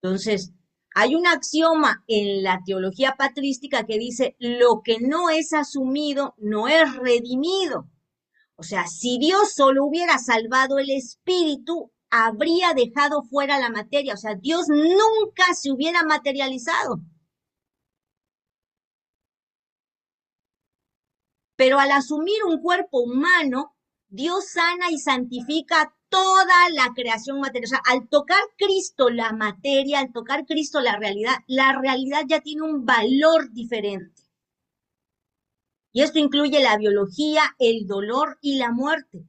Entonces, hay un axioma en la teología patrística que dice, lo que no es asumido no es redimido. O sea, si Dios solo hubiera salvado el espíritu, habría dejado fuera la materia. O sea, Dios nunca se hubiera materializado. Pero al asumir un cuerpo humano, Dios sana y santifica toda la creación material. O sea, al tocar Cristo la materia, al tocar Cristo la realidad ya tiene un valor diferente. Y esto incluye la biología, el dolor y la muerte.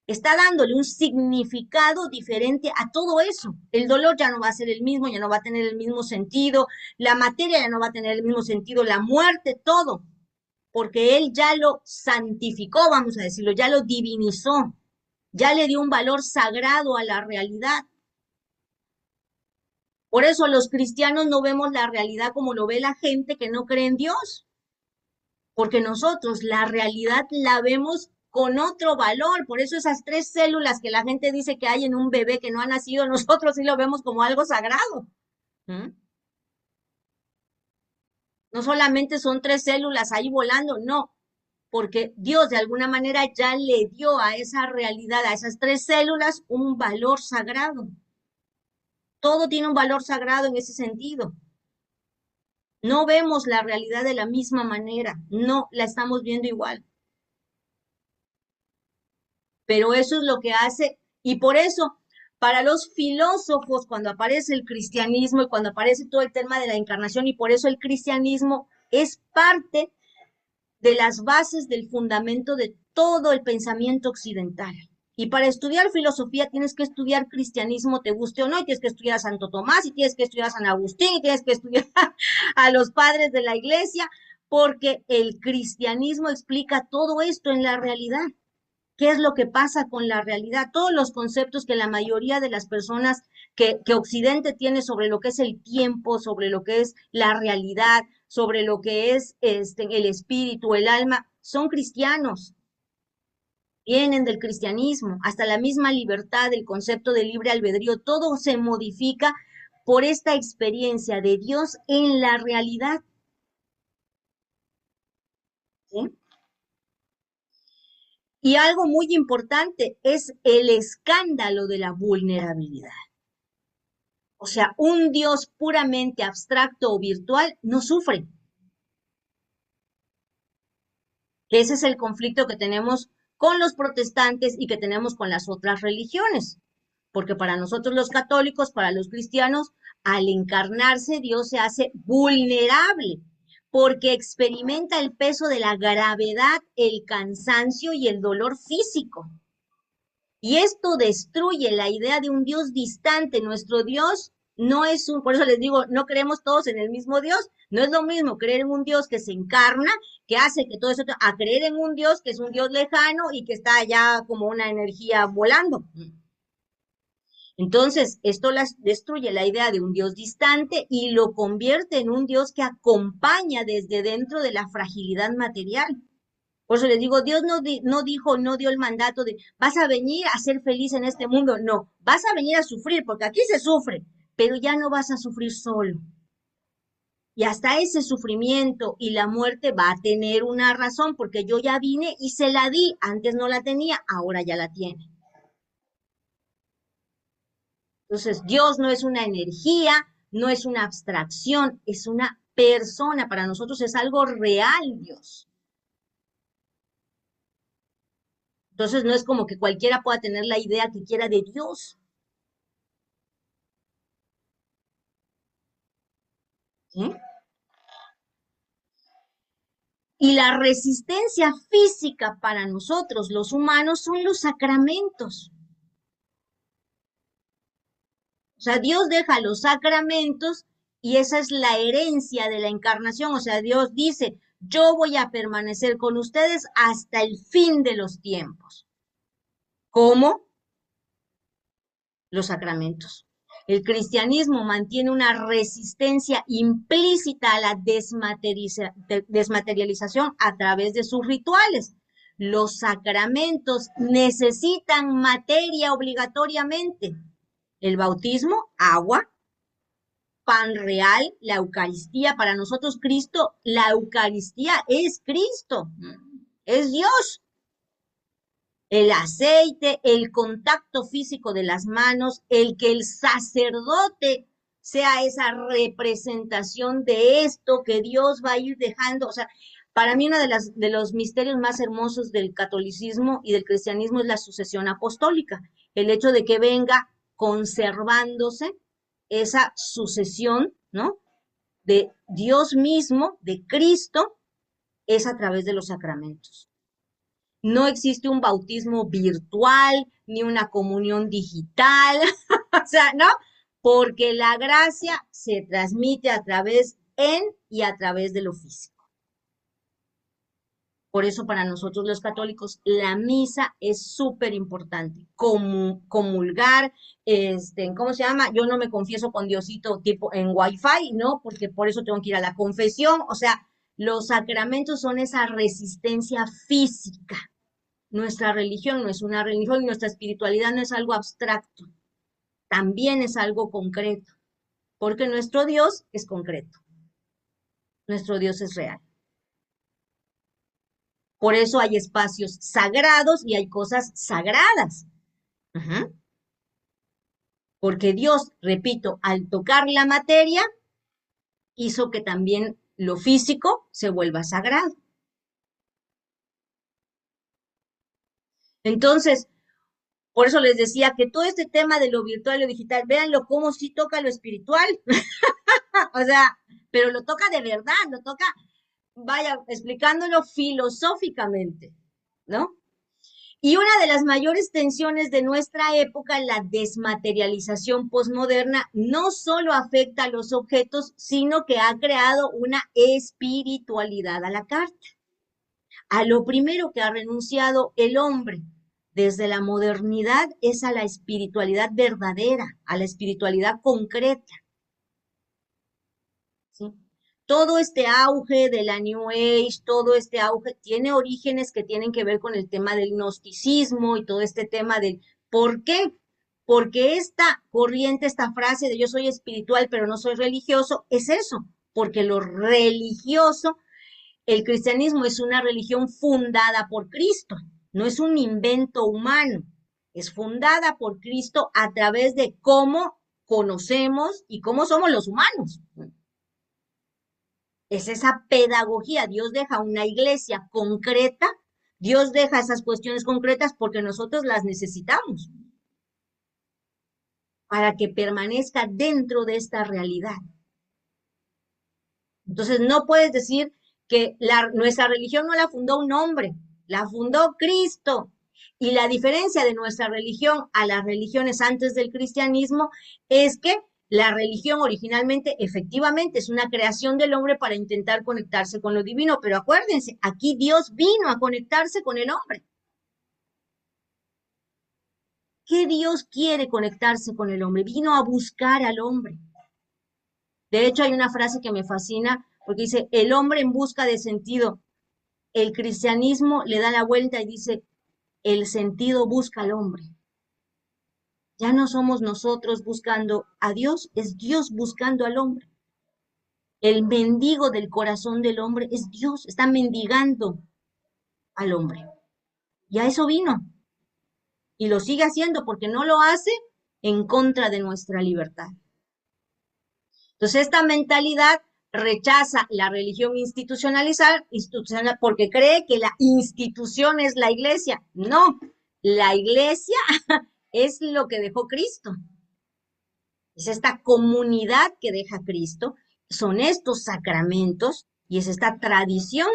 Está dándole un significado diferente a todo eso. El dolor ya no va a ser el mismo, ya no va a tener el mismo sentido, la materia ya no va a tener el mismo sentido, la muerte, todo, porque él ya lo santificó, vamos a decirlo, ya lo divinizó, ya le dio un valor sagrado a la realidad. Por eso los cristianos no vemos la realidad como lo ve la gente que no cree en Dios, porque nosotros la realidad la vemos con otro valor. Por eso esas 3 células que la gente dice que hay en un bebé que no ha nacido, nosotros sí lo vemos como algo sagrado. ¿Mm? No solamente son 3 células ahí volando, no, porque Dios de alguna manera ya le dio a esa realidad, a esas 3 células, un valor sagrado. Todo tiene un valor sagrado en ese sentido. No vemos la realidad de la misma manera, no la estamos viendo igual. Pero eso es lo que hace, y por eso, para los filósofos, cuando aparece el cristianismo y cuando aparece todo el tema de la encarnación, y por eso el cristianismo es parte de las bases del fundamento de todo el pensamiento occidental. Y para estudiar filosofía tienes que estudiar cristianismo, te guste o no, y tienes que estudiar a Santo Tomás, y tienes que estudiar a San Agustín, y tienes que estudiar a los padres de la iglesia, porque el cristianismo explica todo esto en la realidad. ¿Qué es lo que pasa con la realidad? Todos los conceptos que la mayoría de las personas que Occidente tiene sobre lo que es el tiempo, sobre lo que es la realidad, sobre lo que es el espíritu, el alma, son cristianos, vienen del cristianismo, hasta la misma libertad, el concepto de libre albedrío, todo se modifica por esta experiencia de Dios en la realidad. ¿Sí? Y algo muy importante es el escándalo de la vulnerabilidad. O sea, un Dios puramente abstracto o virtual no sufre. Ese es el conflicto que tenemos con los protestantes y que tenemos con las otras religiones. Porque para nosotros los católicos, para los cristianos, al encarnarse Dios se hace vulnerable porque experimenta el peso de la gravedad, el cansancio y el dolor físico. Y esto destruye la idea de un Dios distante. Nuestro Dios no es por eso les digo, no creemos todos en el mismo Dios. No es lo mismo creer en un Dios que se encarna, que hace que todo eso, a creer en un Dios que es un Dios lejano y que está allá como una energía volando. Entonces, esto destruye la idea de un Dios distante y lo convierte en un Dios que acompaña desde dentro de la fragilidad material. Por eso les digo, Dios no dijo, no dio el mandato de vas a venir a ser feliz en este mundo. No, vas a venir a sufrir, porque aquí se sufre, pero ya no vas a sufrir solo. Y hasta ese sufrimiento y la muerte va a tener una razón, porque yo ya vine y se la di. Antes no la tenía, ahora ya la tiene. Entonces, Dios no es una energía, no es una abstracción, es una persona. Para nosotros es algo real, Dios. Entonces no es como que cualquiera pueda tener la idea que quiera de Dios. ¿Sí? Y la resistencia física para nosotros, los humanos, son los sacramentos. O sea, Dios deja los sacramentos y esa es la herencia de la encarnación. O sea, Dios dice, yo voy a permanecer con ustedes hasta el fin de los tiempos. ¿Cómo? Los sacramentos. El cristianismo mantiene una resistencia implícita a la desmaterialización a través de sus rituales. Los sacramentos necesitan materia obligatoriamente. El bautismo, agua, pan real, la Eucaristía. Para nosotros Cristo, la Eucaristía es Cristo, es Dios. El aceite, el contacto físico de las manos, el que el sacerdote sea esa representación de esto que Dios va a ir dejando. O sea, para mí uno de los misterios más hermosos del catolicismo y del cristianismo es la sucesión apostólica, el hecho de que venga conservándose esa sucesión, ¿no? De Dios mismo, de Cristo, es a través de los sacramentos. No existe un bautismo virtual ni una comunión digital, o sea, ¿no? Porque la gracia se transmite a través en y a través de lo físico. Por eso para nosotros los católicos la misa es súper importante. Comulgar, ¿cómo se llama? Yo no me confieso con Diosito tipo en Wi-Fi, ¿no? Porque por eso tengo que ir a la confesión. O sea, los sacramentos son esa resistencia física. Nuestra religión no es una religión y nuestra espiritualidad no es algo abstracto, también es algo concreto, porque nuestro Dios es concreto, nuestro Dios es real. Por eso hay espacios sagrados y hay cosas sagradas. Ajá. Porque Dios, repito, al tocar la materia, hizo que también lo físico se vuelva sagrado. Entonces, por eso les decía que todo este tema de lo virtual y lo digital, véanlo cómo sí toca lo espiritual. O sea, pero lo toca de verdad, lo toca, vaya, explicándolo filosóficamente, ¿no? Y una de las mayores tensiones de nuestra época, la desmaterialización posmoderna, no solo afecta a los objetos, sino que ha creado una espiritualidad a la carta. A lo primero que ha renunciado el hombre desde la modernidad es a la espiritualidad verdadera, a la espiritualidad concreta. ¿Sí? Todo este auge de la New Age, todo este auge, tiene orígenes que tienen que ver con el tema del gnosticismo y todo este tema del ¿por qué? Porque esta corriente, esta frase de yo soy espiritual pero no soy religioso, es eso, porque lo religioso, el cristianismo es una religión fundada por Cristo, no es un invento humano, es fundada por Cristo a través de cómo conocemos y cómo somos los humanos. Es esa pedagogía. Dios deja una iglesia concreta, Dios deja esas cuestiones concretas porque nosotros las necesitamos para que permanezca dentro de esta realidad. Entonces no puedes decir que nuestra religión no la fundó un hombre, la fundó Cristo. Y la diferencia de nuestra religión a las religiones antes del cristianismo es que la religión originalmente, efectivamente, es una creación del hombre para intentar conectarse con lo divino, pero acuérdense, aquí Dios vino a conectarse con el hombre. ¿Qué Dios quiere conectarse con el hombre? Vino a buscar al hombre. De hecho, hay una frase que me fascina porque dice, el hombre en busca de sentido. El cristianismo le da la vuelta y dice, el sentido busca al hombre. Ya no somos nosotros buscando a Dios, es Dios buscando al hombre. El mendigo del corazón del hombre es Dios, está mendigando al hombre. Y a eso vino. Y lo sigue haciendo porque no lo hace en contra de nuestra libertad. Entonces, esta mentalidad rechaza la religión institucional porque cree que la institución es la iglesia. No, la iglesia es lo que dejó Cristo. Es esta comunidad que deja Cristo, son estos sacramentos y es esta tradición.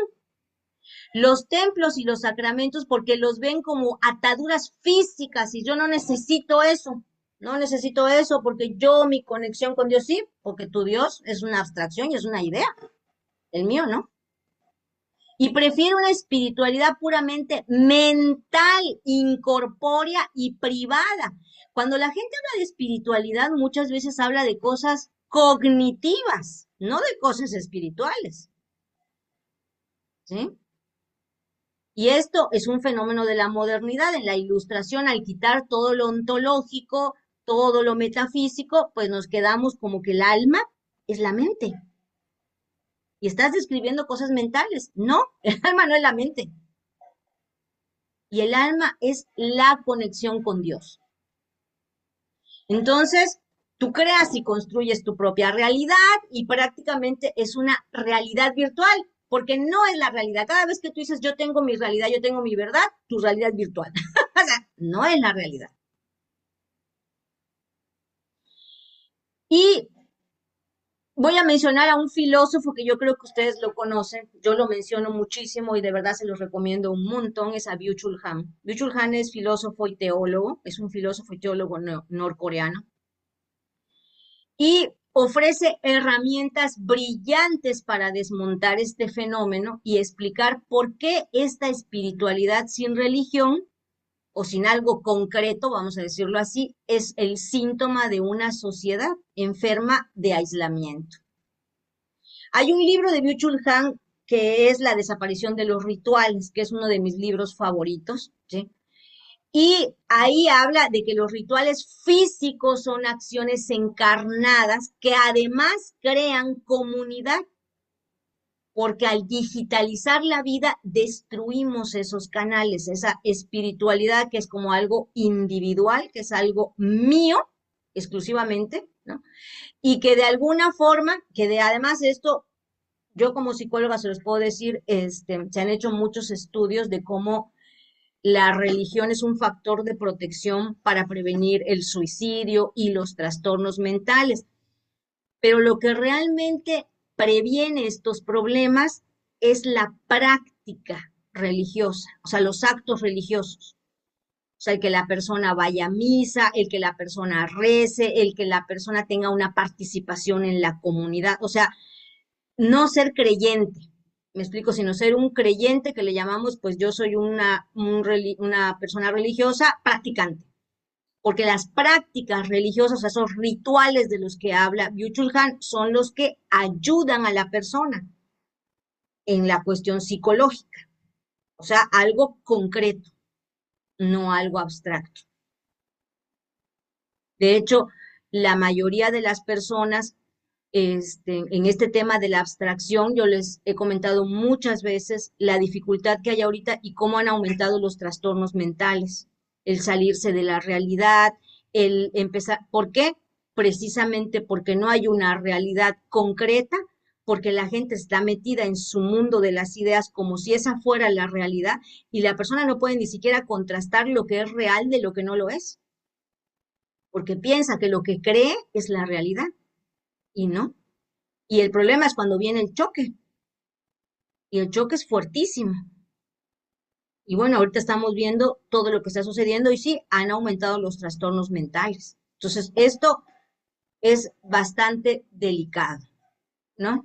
Los templos y los sacramentos porque los ven como ataduras físicas y yo no necesito eso. No necesito eso porque yo, mi conexión con Dios sí, porque tu Dios es una abstracción y es una idea. El mío no. Y prefiero una espiritualidad puramente mental, incorpórea y privada. Cuando la gente habla de espiritualidad, muchas veces habla de cosas cognitivas, no de cosas espirituales. ¿Sí? Y esto es un fenómeno de la modernidad. En la ilustración, al quitar todo lo ontológico, todo lo metafísico, pues nos quedamos como que el alma es la mente. Y estás describiendo cosas mentales. No, el alma no es la mente. Y el alma es la conexión con Dios. Entonces, tú creas y construyes tu propia realidad y prácticamente es una realidad virtual, porque no es la realidad. Cada vez que tú dices, yo tengo mi realidad, yo tengo mi verdad, tu realidad es virtual. O sea, no es la realidad. Y voy a mencionar a un filósofo que yo creo que ustedes lo conocen, yo lo menciono muchísimo y de verdad se los recomiendo un montón, es a Byung-Chul Han. Byung-Chul Han es filósofo y teólogo, es un filósofo y teólogo norcoreano y ofrece herramientas brillantes para desmontar este fenómeno y explicar por qué esta espiritualidad sin religión o sin algo concreto, vamos a decirlo así, es el síntoma de una sociedad enferma de aislamiento. Hay un libro de Byung-Chul Han que es La desaparición de los rituales, que es uno de mis libros favoritos, ¿sí? Y ahí habla de que los rituales físicos son acciones encarnadas que además crean comunidad, porque al digitalizar la vida destruimos esos canales, esa espiritualidad que es como algo individual, que es algo mío exclusivamente, ¿no? Y que de alguna forma, que de además de esto, yo como psicóloga se los puedo decir, se han hecho muchos estudios de cómo la religión es un factor de protección para prevenir el suicidio y los trastornos mentales. Pero lo que realmente previene estos problemas es la práctica religiosa, o sea, los actos religiosos. O sea, el que la persona vaya a misa, el que la persona rece, el que la persona tenga una participación en la comunidad. O sea, no ser creyente, me explico, sino ser un creyente que le llamamos, pues yo soy una persona religiosa practicante, porque las prácticas religiosas, esos rituales de los que habla Byung-Chul Han, son los que ayudan a la persona en la cuestión psicológica, o sea, algo concreto, no algo abstracto. De hecho, la mayoría de las personas en este tema de la abstracción, yo les he comentado muchas veces la dificultad que hay ahorita y cómo han aumentado los trastornos mentales, el salirse de la realidad, el empezar, ¿por qué? Precisamente porque no hay una realidad concreta, porque la gente está metida en su mundo de las ideas como si esa fuera la realidad y la persona no puede ni siquiera contrastar lo que es real de lo que no lo es, porque piensa que lo que cree es la realidad y no. Y el problema es cuando viene el choque, y el choque es fuertísimo. Y bueno, ahorita estamos viendo todo lo que está sucediendo y sí, han aumentado los trastornos mentales. Entonces, esto es bastante delicado, ¿no?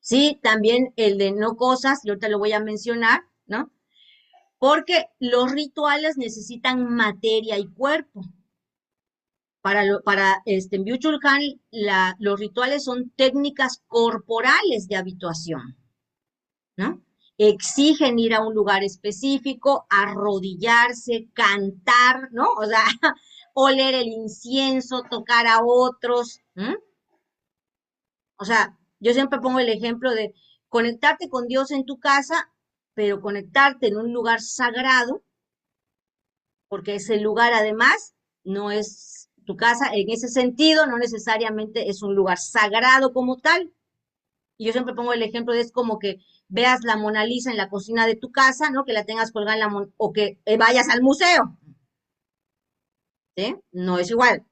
Sí, también el de no cosas, y ahorita lo voy a mencionar, ¿no? Porque los rituales necesitan materia y cuerpo. Para Byung-Chul Han, los rituales son técnicas corporales de habituación, ¿no? Exigen ir a un lugar específico, arrodillarse, cantar, ¿no? O sea, oler el incienso, tocar a otros. ¿M? O sea, yo siempre pongo el ejemplo de conectarte con Dios en tu casa, pero conectarte en un lugar sagrado, porque ese lugar además no es tu casa en ese sentido, no necesariamente es un lugar sagrado como tal, Y yo siempre pongo el ejemplo de es como que veas la Mona Lisa en la cocina de tu casa, ¿no? Que la tengas colgada en o que vayas al museo, ¿sí? No es igual.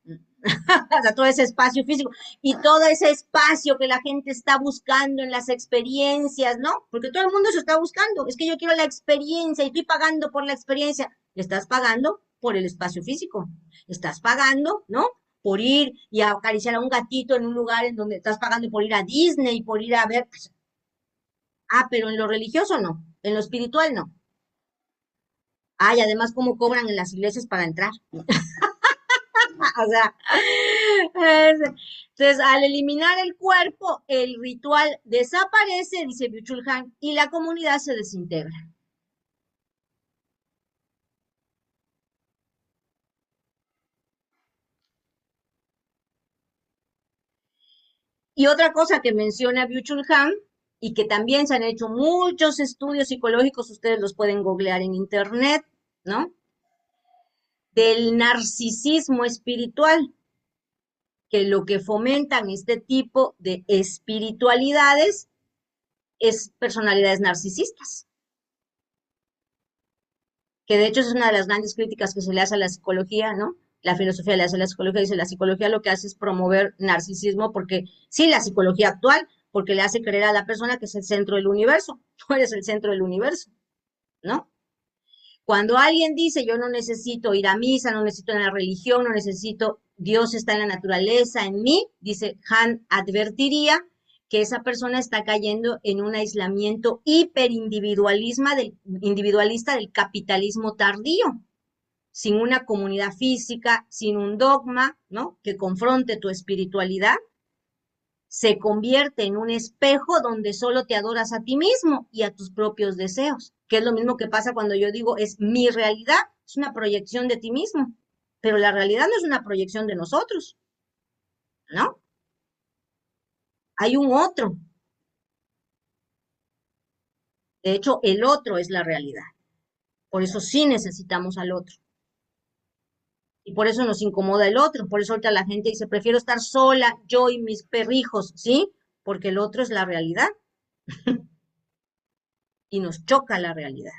O sea, todo ese espacio físico y todo ese espacio que la gente está buscando en las experiencias, ¿no? Porque todo el mundo se está buscando. Es que yo quiero la experiencia y estoy pagando por la experiencia. Estás pagando por el espacio físico. Estás pagando, ¿no? Por ir y acariciar a un gatito en un lugar en donde estás pagando por ir a Disney, por ir a ver. Ah, pero en lo religioso no, en lo espiritual no. Ah, y además cómo cobran en las iglesias para entrar. O sea, entonces al eliminar el cuerpo, el ritual desaparece, dice Byung-Chul Han, y la comunidad se desintegra. Y otra cosa que menciona Byung-Chul Han, y que también se han hecho muchos estudios psicológicos, ustedes los pueden googlear en internet, ¿no? Del narcisismo espiritual, que lo que fomentan este tipo de espiritualidades es personalidades narcisistas, que de hecho es una de las grandes críticas que se le hace a la psicología, ¿no? La filosofía le hace a la psicología, dice la psicología lo que hace es promover narcisismo, porque sí, la psicología actual, porque le hace creer a la persona que es el centro del universo, tú eres el centro del universo, ¿no? Cuando alguien dice yo no necesito ir a misa, no necesito en la religión, no necesito, Dios está en la naturaleza, en mí, dice Han, advertiría que esa persona está cayendo en un aislamiento individualista del capitalismo tardío, sin una comunidad física, sin un dogma, ¿no? Que confronte tu espiritualidad, se convierte en un espejo donde solo te adoras a ti mismo y a tus propios deseos, que es lo mismo que pasa cuando yo digo es mi realidad, es una proyección de ti mismo, pero la realidad no es una proyección de nosotros, ¿no? Hay un otro, de hecho el otro es la realidad, por eso sí necesitamos al otro. Y por eso nos incomoda el otro, por eso ahorita la gente dice, prefiero estar sola, yo y mis perrijos, ¿sí? Porque el otro es la realidad y nos choca la realidad.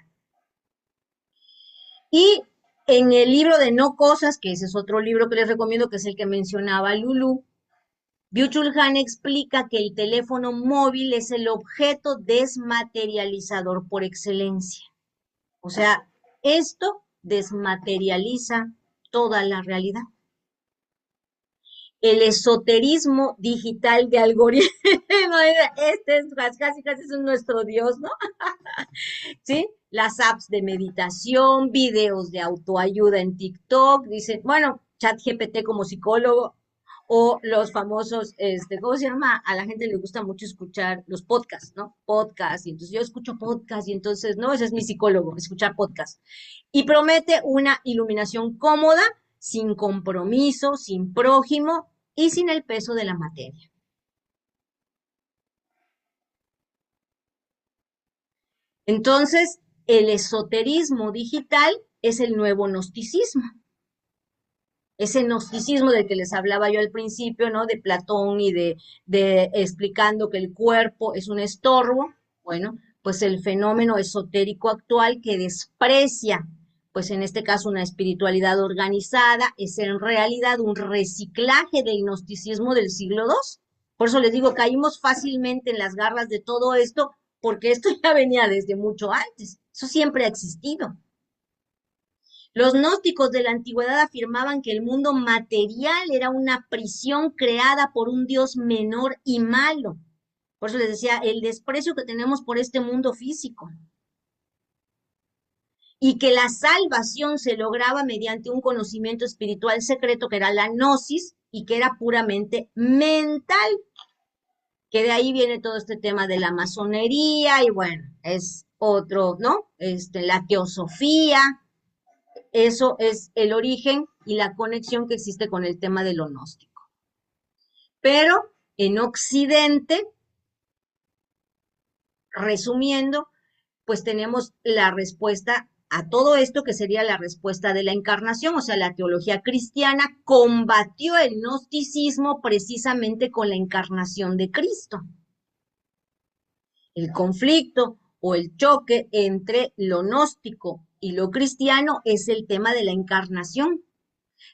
Y en el libro de No Cosas, que ese es otro libro que les recomiendo, que es el que mencionaba Lulu, Byung-Chul Han explica que el teléfono móvil es el objeto desmaterializador por excelencia. O sea, esto desmaterializa toda la realidad. El esoterismo digital de algoritmo, este es casi, casi es nuestro Dios, ¿no? ¿Sí? Las apps de meditación, videos de autoayuda en TikTok, dicen, bueno, ChatGPT como psicólogo, o los famosos, ¿cómo se llama? A la gente le gusta mucho escuchar los podcasts, ¿no? Podcasts, y entonces yo escucho podcasts, y entonces, no, ese es mi psicólogo, escuchar podcasts. Y promete una iluminación cómoda, sin compromiso, sin prójimo y sin el peso de la materia. Entonces, el esoterismo digital es el nuevo gnosticismo. Ese gnosticismo del que les hablaba yo al principio, ¿no? De Platón y de explicando que el cuerpo es un estorbo, bueno, pues el fenómeno esotérico actual que desprecia, pues en este caso una espiritualidad organizada, es en realidad un reciclaje del gnosticismo del siglo II. Por eso les digo, caímos fácilmente en las garras de todo esto, porque esto ya venía desde mucho antes. Eso siempre ha existido. Los gnósticos de la antigüedad afirmaban que el mundo material era una prisión creada por un Dios menor y malo. Por eso les decía, el desprecio que tenemos por este mundo físico. Y que la salvación se lograba mediante un conocimiento espiritual secreto que era la gnosis y que era puramente mental. Que de ahí viene todo este tema de la masonería y bueno, es otro, ¿no? La teosofía, eso es el origen y la conexión que existe con el tema de lo gnóstico. Pero en Occidente, resumiendo, pues tenemos la respuesta a todo esto que sería la respuesta de la encarnación, o sea, la teología cristiana combatió el gnosticismo precisamente con la encarnación de Cristo. El conflicto o el choque entre lo gnóstico y lo cristiano es el tema de la encarnación.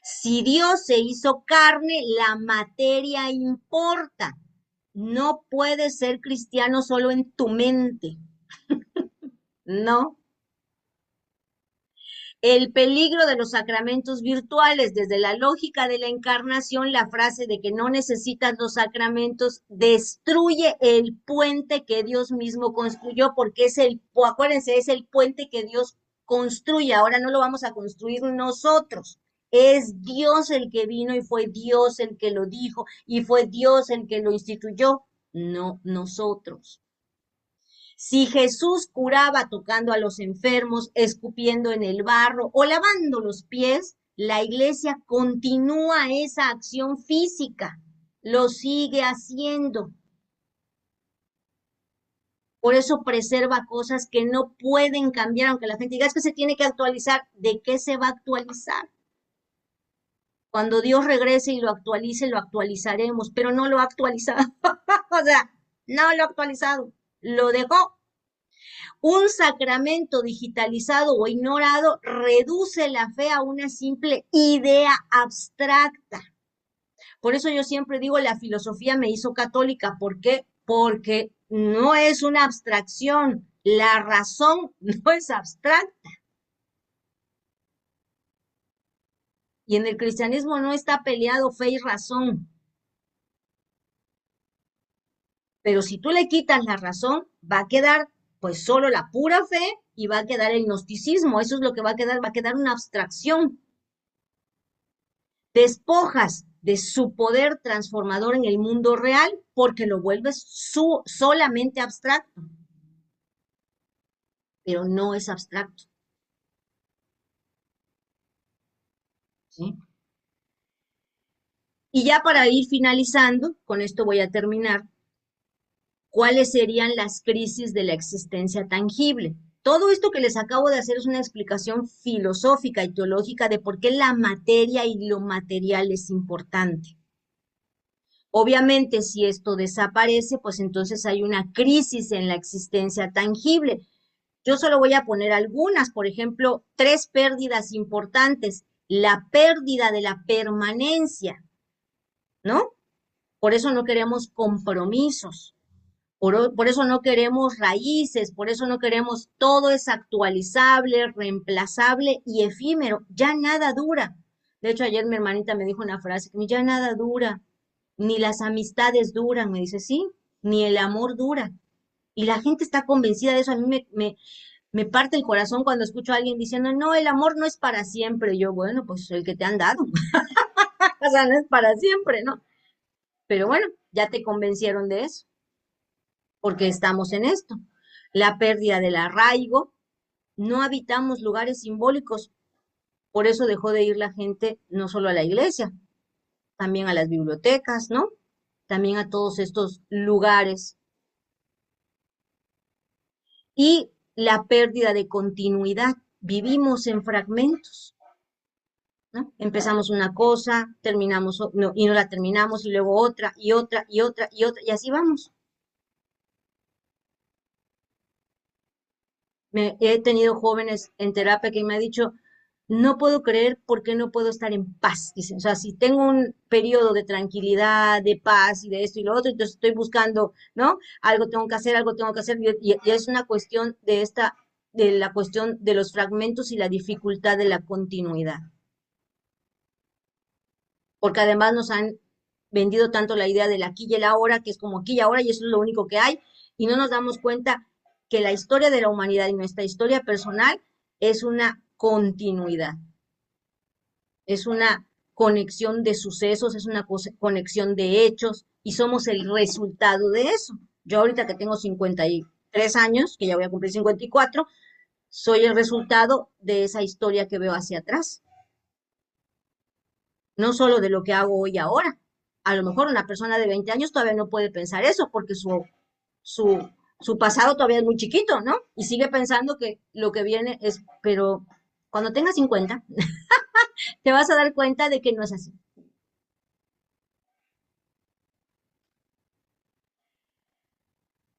Si Dios se hizo carne, la materia importa. No puedes ser cristiano solo en tu mente. No. El peligro de los sacramentos virtuales, desde la lógica de la encarnación, la frase de que no necesitas los sacramentos destruye el puente que Dios mismo construyó, porque acuérdense, es el puente que Dios construye. Ahora no lo vamos a construir nosotros. Es Dios el que vino y fue Dios el que lo dijo y fue Dios el que lo instituyó, no nosotros. Si Jesús curaba tocando a los enfermos, escupiendo en el barro o lavando los pies, la iglesia continúa esa acción física, lo sigue haciendo. Por eso preserva cosas que no pueden cambiar, aunque la gente diga es que se tiene que actualizar. ¿De qué se va a actualizar? Cuando Dios regrese y lo actualice, lo actualizaremos, pero no lo ha actualizado. O sea, no lo ha actualizado, lo dejó. Un sacramento digitalizado o ignorado reduce la fe a una simple idea abstracta. Por eso yo siempre digo, la filosofía me hizo católica. ¿Por qué? Porque no es una abstracción. La razón no es abstracta. Y en el cristianismo no está peleado fe y razón. Pero si tú le quitas la razón, va a quedar pues solo la pura fe y va a quedar el gnosticismo. Eso es lo que va a quedar una abstracción. Despojas de su poder transformador en el mundo real porque lo vuelves solamente abstracto, pero no es abstracto. ¿Sí? Y ya para ir finalizando, con esto voy a terminar, ¿cuáles serían las crisis de la existencia tangible? Todo esto que les acabo de hacer es una explicación filosófica y teológica de por qué la materia y lo material es importante. Obviamente, si esto desaparece, pues entonces hay una crisis en la existencia tangible. Yo solo voy a poner algunas, por ejemplo, tres pérdidas importantes. La pérdida de la permanencia, ¿no? Por eso no queremos compromisos, por eso no queremos raíces, por eso no queremos todo es actualizable, reemplazable y efímero. Ya nada dura. De hecho, ayer mi hermanita me dijo una frase, ya nada dura, ni las amistades duran, me dice, sí, ni el amor dura. Y la gente está convencida de eso. A mí me parte el corazón cuando escucho a alguien diciendo, no, el amor no es para siempre. Yo, bueno, pues el que te han dado. O sea, no es para siempre, ¿no? Pero bueno, ya te convencieron de eso, porque estamos en esto. La pérdida del arraigo, no habitamos lugares simbólicos, por eso dejó de ir la gente no solo a la iglesia, también a las bibliotecas, ¿no? También a todos estos lugares. Y la pérdida de continuidad, vivimos en fragmentos. ¿No? Empezamos una cosa, terminamos no, y no la terminamos, y luego otra, y otra, y otra, y otra, y así vamos. He tenido jóvenes en terapia que me han dicho, no puedo creer por qué no puedo estar en paz. Dicen, o sea, si tengo un periodo de tranquilidad, de paz y de esto y lo otro, entonces estoy buscando, ¿no? Algo tengo que hacer, y es una cuestión de la cuestión de los fragmentos y la dificultad de la continuidad. Porque además nos han vendido tanto la idea del aquí y el ahora, que es como aquí y ahora y eso es lo único que hay, y no nos damos cuenta que la historia de la humanidad y nuestra historia personal es una continuidad, es una conexión de sucesos, es una conexión de hechos y somos el resultado de eso. Yo ahorita que tengo 53 años, que ya voy a cumplir 54, soy el resultado de esa historia que veo hacia atrás, no solo de lo que hago hoy ahora. A lo mejor una persona de 20 años todavía no puede pensar eso porque su, su pasado todavía es muy chiquito, ¿no? Y sigue pensando que lo que viene es, pero cuando tengas 50, te vas a dar cuenta de que no es así.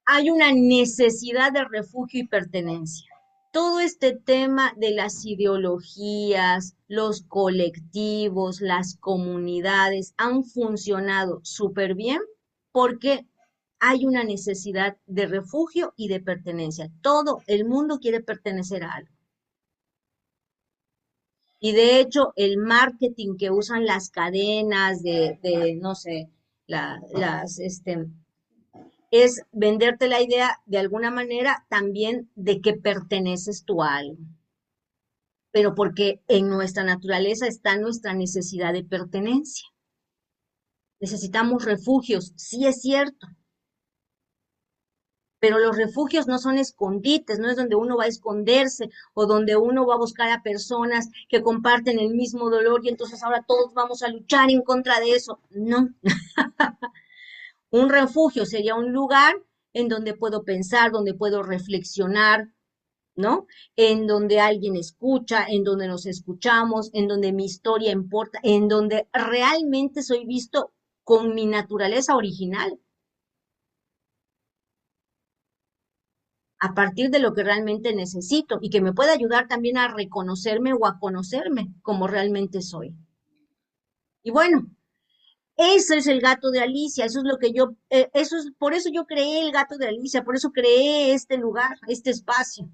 hay una necesidad de refugio y pertenencia. Todo este tema de las ideologías, los colectivos, las comunidades han funcionado súper bien porque hay una necesidad de refugio y de pertenencia. Todo el mundo quiere pertenecer a algo. Y de hecho, el marketing que usan las cadenas no sé, es venderte la idea de alguna manera también de que perteneces tú a algo, pero porque en nuestra naturaleza está nuestra necesidad de pertenencia. Necesitamos refugios, sí es cierto, pero los refugios no son escondites, no es donde uno va a esconderse o donde uno va a buscar a personas que comparten el mismo dolor y entonces ahora todos vamos a luchar en contra de eso. No, un refugio sería un lugar en donde puedo pensar, donde puedo reflexionar, ¿no? En donde alguien escucha, en donde nos escuchamos, en donde mi historia importa, en donde realmente soy visto con mi naturaleza original, a partir de lo que realmente necesito y que me pueda ayudar también a reconocerme o a conocerme como realmente soy. Y bueno, ese es el gato de Alicia, eso es lo que por eso yo creé el gato de Alicia, por eso creé este lugar, este espacio.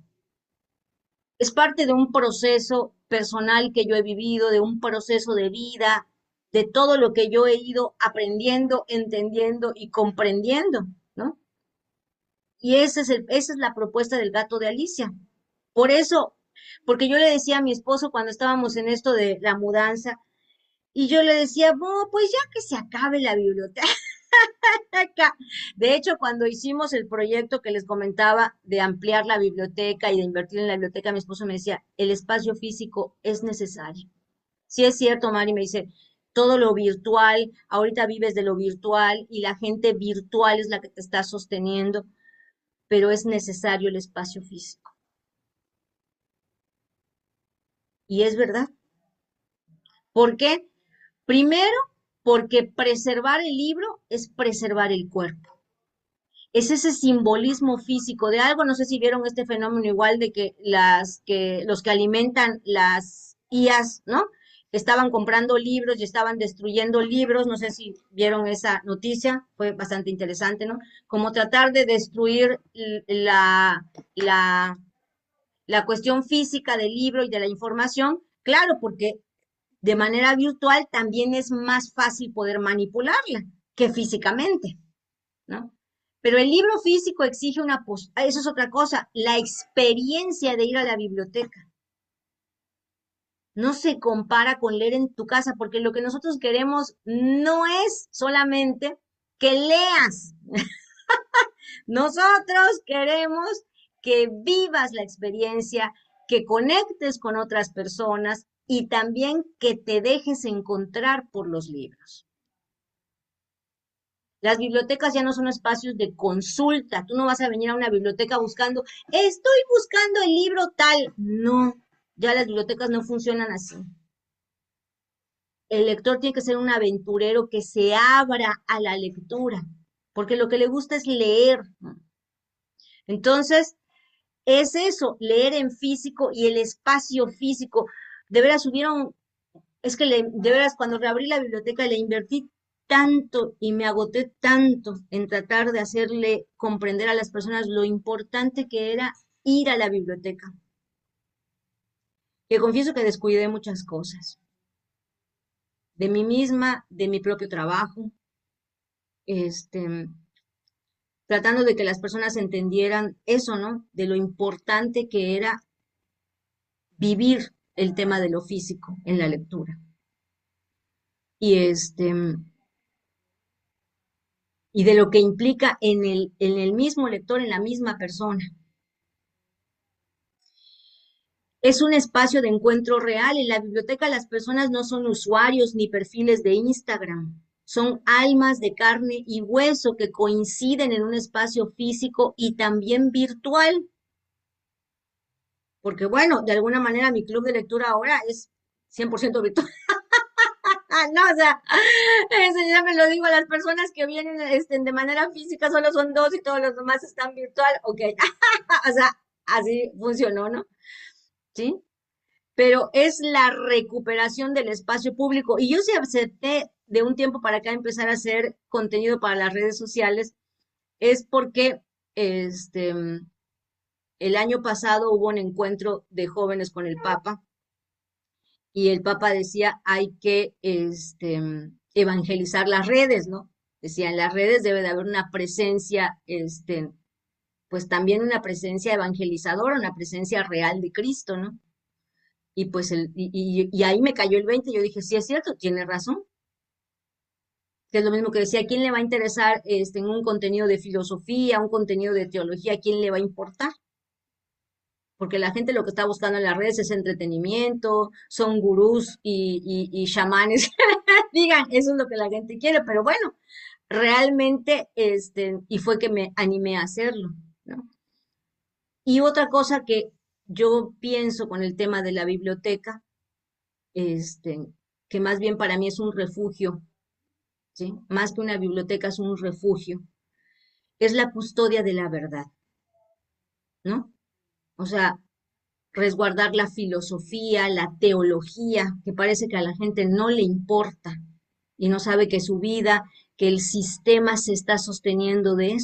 Es parte de un proceso personal que yo he vivido, de un proceso de vida, de todo lo que yo he ido aprendiendo, entendiendo y comprendiendo, ¿no? Y esa es la propuesta del gato de Alicia. Por eso, porque yo le decía a mi esposo cuando estábamos en esto de la mudanza, y yo le decía, "Oh, pues ya que se acabe la biblioteca." De hecho, cuando hicimos el proyecto que les comentaba de ampliar la biblioteca y de invertir en la biblioteca, mi esposo me decía, el espacio físico es necesario. Sí es cierto, Mari, me dice, todo lo virtual, ahorita vives de lo virtual y la gente virtual es la que te está sosteniendo, pero es necesario el espacio físico. Y es verdad. ¿Por qué? Primero, porque preservar el libro es preservar el cuerpo. Es ese simbolismo físico de algo. No sé si vieron este fenómeno igual de que los que alimentan las IAs, ¿no? Estaban comprando libros y estaban destruyendo libros. No sé si vieron esa noticia, fue bastante interesante, ¿no? Como tratar de destruir la, la cuestión física del libro y de la información. Claro, porque de manera virtual también es más fácil poder manipularla que físicamente, ¿no? Pero el libro físico exige eso es otra cosa, la experiencia de ir a la biblioteca. No se compara con leer en tu casa, porque lo que nosotros queremos no es solamente que leas. Nosotros queremos que vivas la experiencia, que conectes con otras personas y también que te dejes encontrar por los libros. Las bibliotecas ya no son espacios de consulta. Tú no vas a venir a una biblioteca buscando, estoy buscando el libro tal. No, ya las bibliotecas no funcionan así. El lector tiene que ser un aventurero que se abra a la lectura, porque lo que le gusta es leer. Entonces, es eso, leer en físico y el espacio físico. De veras de veras cuando reabrí la biblioteca le invertí tanto y me agoté tanto en tratar de hacerle comprender a las personas lo importante que era ir a la biblioteca, que confieso que descuidé muchas cosas, de mí misma, de mi propio trabajo, este, tratando de que las personas entendieran eso, ¿no? De lo importante que era vivir el tema de lo físico en la lectura. Y y de lo que implica en el mismo lector, en la misma persona. Es un espacio de encuentro real. En la biblioteca las personas no son usuarios ni perfiles de Instagram. Son almas de carne y hueso que coinciden en un espacio físico y también virtual. Porque bueno, de alguna manera mi club de lectura ahora es 100% virtual. No, o sea, eso ya me lo digo a las personas que vienen de manera física, solo son dos y todos los demás están virtual. Ok, o sea, así funcionó, ¿no? ¿Sí? Pero es la recuperación del espacio público. Y yo sí acepté de un tiempo para acá empezar a hacer contenido para las redes sociales, es porque este, el año pasado hubo un encuentro de jóvenes con el Papa y el Papa decía hay que evangelizar las redes, ¿no? Decía, en las redes debe de haber una presencia, pues también una presencia evangelizadora, una presencia real de Cristo, ¿no? Y pues y ahí me cayó el 20, yo dije, sí es cierto, tiene razón, que es lo mismo que decía, ¿a quién le va a interesar en un contenido de filosofía, un contenido de teología? ¿A quién le va a importar? Porque la gente lo que está buscando en las redes es entretenimiento, son gurús y chamanes. Digan, eso es lo que la gente quiere, pero bueno, realmente, y fue que me animé a hacerlo, ¿no? Y otra cosa que yo pienso con el tema de la biblioteca, este, que más bien para mí es un refugio, ¿sí? Más que una biblioteca es un refugio, es la custodia de la verdad, ¿no? O sea, resguardar la filosofía, la teología, que parece que a la gente no le importa y no sabe que su vida, que el sistema se está sosteniendo de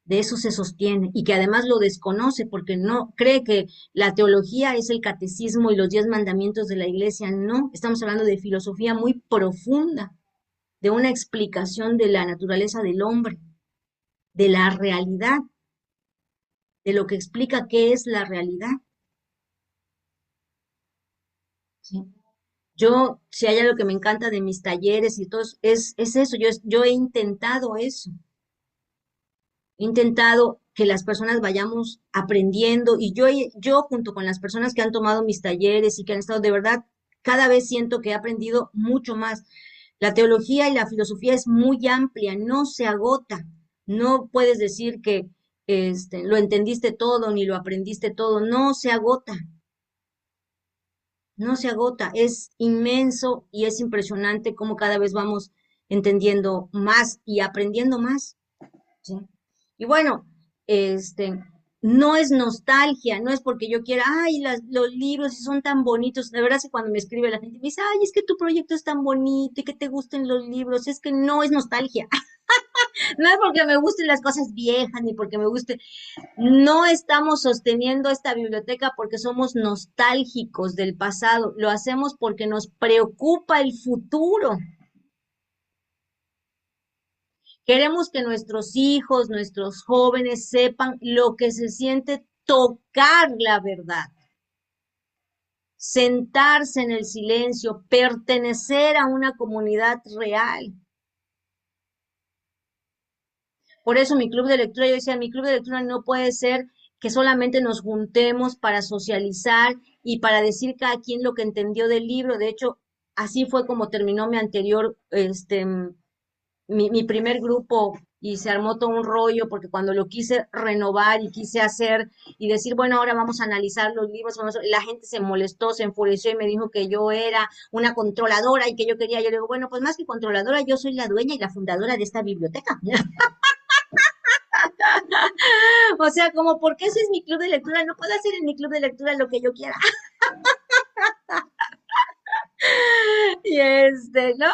eso se sostiene y que además lo desconoce porque no cree que la teología es el catecismo y los 10 mandamientos de la iglesia. No, estamos hablando de filosofía muy profunda, de una explicación de la naturaleza del hombre, de la realidad, de lo que explica qué es la realidad. ¿Sí? Yo, si hay algo que me encanta de mis talleres y todo, es eso, yo he intentado eso, he intentado que las personas vayamos aprendiendo y yo junto con las personas que han tomado mis talleres y que han estado de verdad, cada vez siento que he aprendido mucho más. La teología y la filosofía es muy amplia, no se agota, no puedes decir que lo entendiste todo ni lo aprendiste todo, no se agota, no se agota, es inmenso y es impresionante cómo cada vez vamos entendiendo más y aprendiendo más, ¿sí? Y bueno, este, no es nostalgia, no es porque yo quiera, ay, los libros sí son tan bonitos. De verdad, que cuando me escribe la gente me dice, ay, es que tu proyecto es tan bonito y que te gusten los libros, es que no es nostalgia. No es porque me gusten las cosas viejas ni porque me guste. No estamos sosteniendo esta biblioteca porque somos nostálgicos del pasado, lo hacemos porque nos preocupa el futuro. Queremos que nuestros hijos, nuestros jóvenes sepan lo que se siente tocar la verdad, sentarse en el silencio, pertenecer a una comunidad real. Por eso mi club de lectura, yo decía, mi club de lectura no puede ser que solamente nos juntemos para socializar y para decir cada quien lo que entendió del libro. De hecho, así fue como terminó mi anterior, mi primer grupo y se armó todo un rollo porque cuando lo quise renovar y quise hacer y decir, bueno, ahora vamos a analizar los libros, la gente se molestó, se enfureció y me dijo que yo era una controladora y que yo quería, yo le digo, bueno, pues más que controladora, yo soy la dueña y la fundadora de esta biblioteca. O sea, como, ¿por qué ese es mi club de lectura? No puedo hacer en mi club de lectura lo que yo quiera. Y ¿no?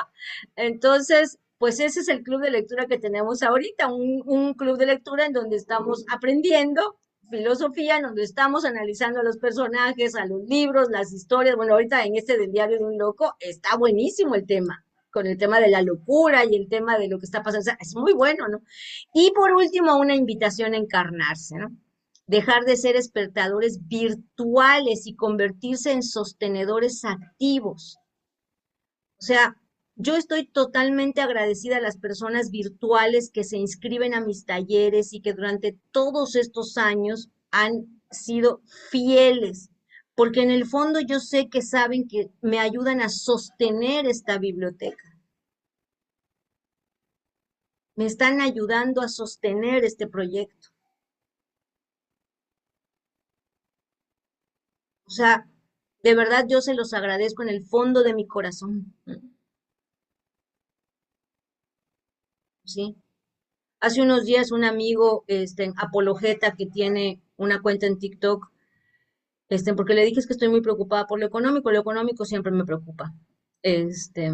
Entonces, pues ese es el club de lectura que tenemos ahorita, un club de lectura en donde estamos aprendiendo filosofía, en donde estamos analizando a los personajes, a los libros, las historias. Bueno, ahorita en este del diario de un loco está buenísimo el tema, con el tema de la locura y el tema de lo que está pasando. O sea, es muy bueno, ¿no? Y por último, una invitación a encarnarse, ¿no? Dejar de ser espectadores virtuales y convertirse en sostenedores activos. O sea, yo estoy totalmente agradecida a las personas virtuales que se inscriben a mis talleres y que durante todos estos años han sido fieles, porque en el fondo yo sé que saben que me ayudan a sostener esta biblioteca, me están ayudando a sostener este proyecto. O sea, De verdad, yo se los agradezco en el fondo de mi corazón. ¿Sí? Hace unos días un amigo, apologeta que tiene una cuenta en TikTok, porque le dije es que estoy muy preocupada por lo económico siempre me preocupa. Este,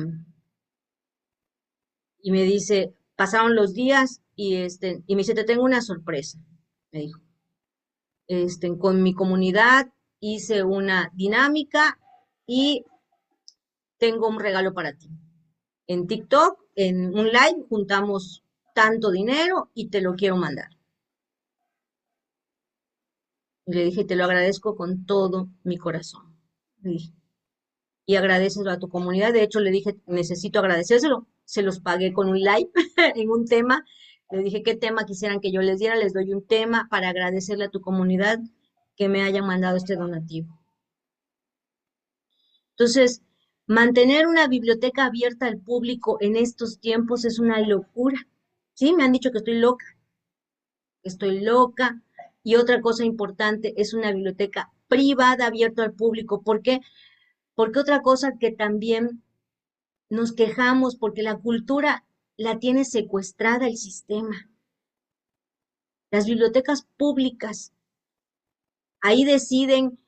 y me dice, pasaron los días y me dice, te tengo una sorpresa, me dijo. Con mi comunidad hice una dinámica y tengo un regalo para ti. En TikTok, en un live, juntamos tanto dinero y te lo quiero mandar. Y le dije, te lo agradezco con todo mi corazón. Le dije, y agradeceslo a tu comunidad. De hecho, le dije, necesito agradecérselo. Se los pagué con un live en un tema. Le dije, ¿qué tema quisieran que yo les diera? Les doy un tema para agradecerle a tu comunidad que me hayan mandado este donativo. Entonces, mantener una biblioteca abierta al público en estos tiempos es una locura. Sí, me han dicho que estoy loca, estoy loca. Y otra cosa importante es una biblioteca privada abierta al público. ¿Por qué? Porque otra cosa que también nos quejamos, porque la cultura la tiene secuestrada el sistema. Las bibliotecas públicas, ahí deciden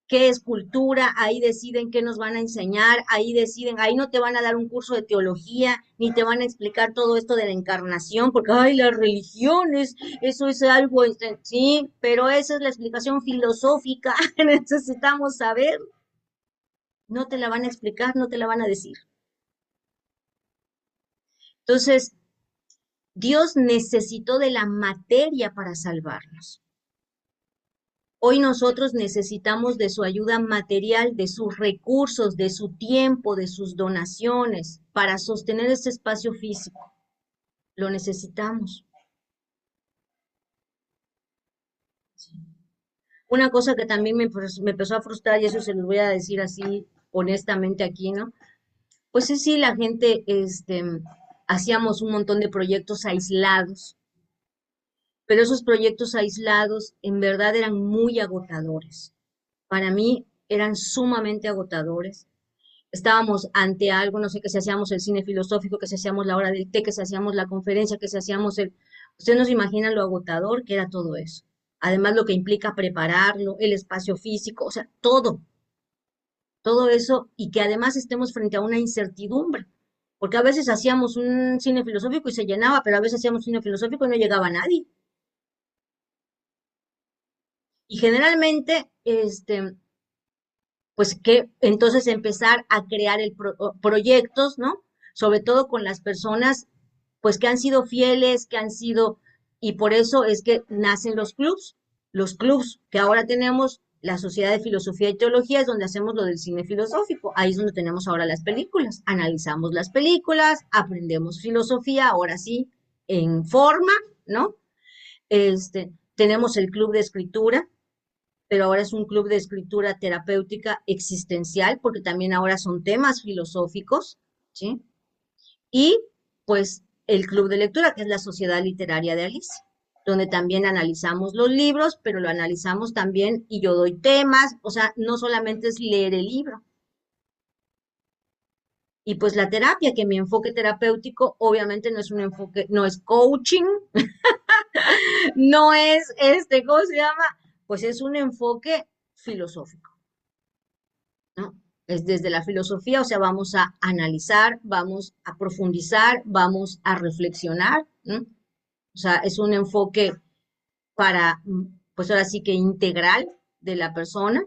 qué es cultura, ahí deciden qué nos van a enseñar, ahí deciden, ahí no te van a dar un curso de teología, ni te van a explicar todo esto de la encarnación, porque, ay, las religiones, eso es algo, sí, pero esa es la explicación filosófica que necesitamos saber. No te la van a explicar, no te la van a decir. Entonces, Dios necesitó de la materia para salvarnos. Hoy nosotros necesitamos de su ayuda material, de sus recursos, de su tiempo, de sus donaciones para sostener este espacio físico. Lo necesitamos. Una cosa que también me empezó a frustrar, y eso se los voy a decir así honestamente aquí, ¿no? Pues es sí, la gente, hacíamos un montón de proyectos aislados, pero esos proyectos aislados en verdad eran muy agotadores. Para mí eran sumamente agotadores. Estábamos ante algo, no sé, que si hacíamos el cine filosófico, que si hacíamos la hora del té, que si hacíamos la conferencia, que si hacíamos el... Ustedes no se imaginan lo agotador que era todo eso. Además, lo que implica prepararlo, el espacio físico, o sea, todo eso, y que además estemos frente a una incertidumbre. Porque a veces hacíamos un cine filosófico y se llenaba, pero a veces hacíamos cine filosófico y no llegaba nadie. Y generalmente, pues que entonces empezar a crear proyectos, ¿no? Sobre todo con las personas, pues que han sido fieles, que han sido, y por eso es que nacen los clubs que ahora tenemos, la Sociedad de Filosofía y Teología es donde hacemos lo del cine filosófico, ahí es donde tenemos ahora las películas, analizamos las películas, aprendemos filosofía, ahora sí, en forma, ¿no? Tenemos el club de escritura, pero ahora es un club de escritura terapéutica existencial, porque también ahora son temas filosóficos, ¿sí? Y pues el club de lectura, que es la Sociedad Literaria de Alicia, donde también analizamos los libros, pero lo analizamos también y yo doy temas, o sea, no solamente es leer el libro. Y pues la terapia, que mi enfoque terapéutico obviamente no es un enfoque, no es coaching, no es ¿cómo se llama? Pues es un enfoque filosófico. ¿No? Es desde la filosofía, o sea, vamos a analizar, vamos a profundizar, vamos a reflexionar, ¿no? O sea, es un enfoque para, pues ahora sí que integral de la persona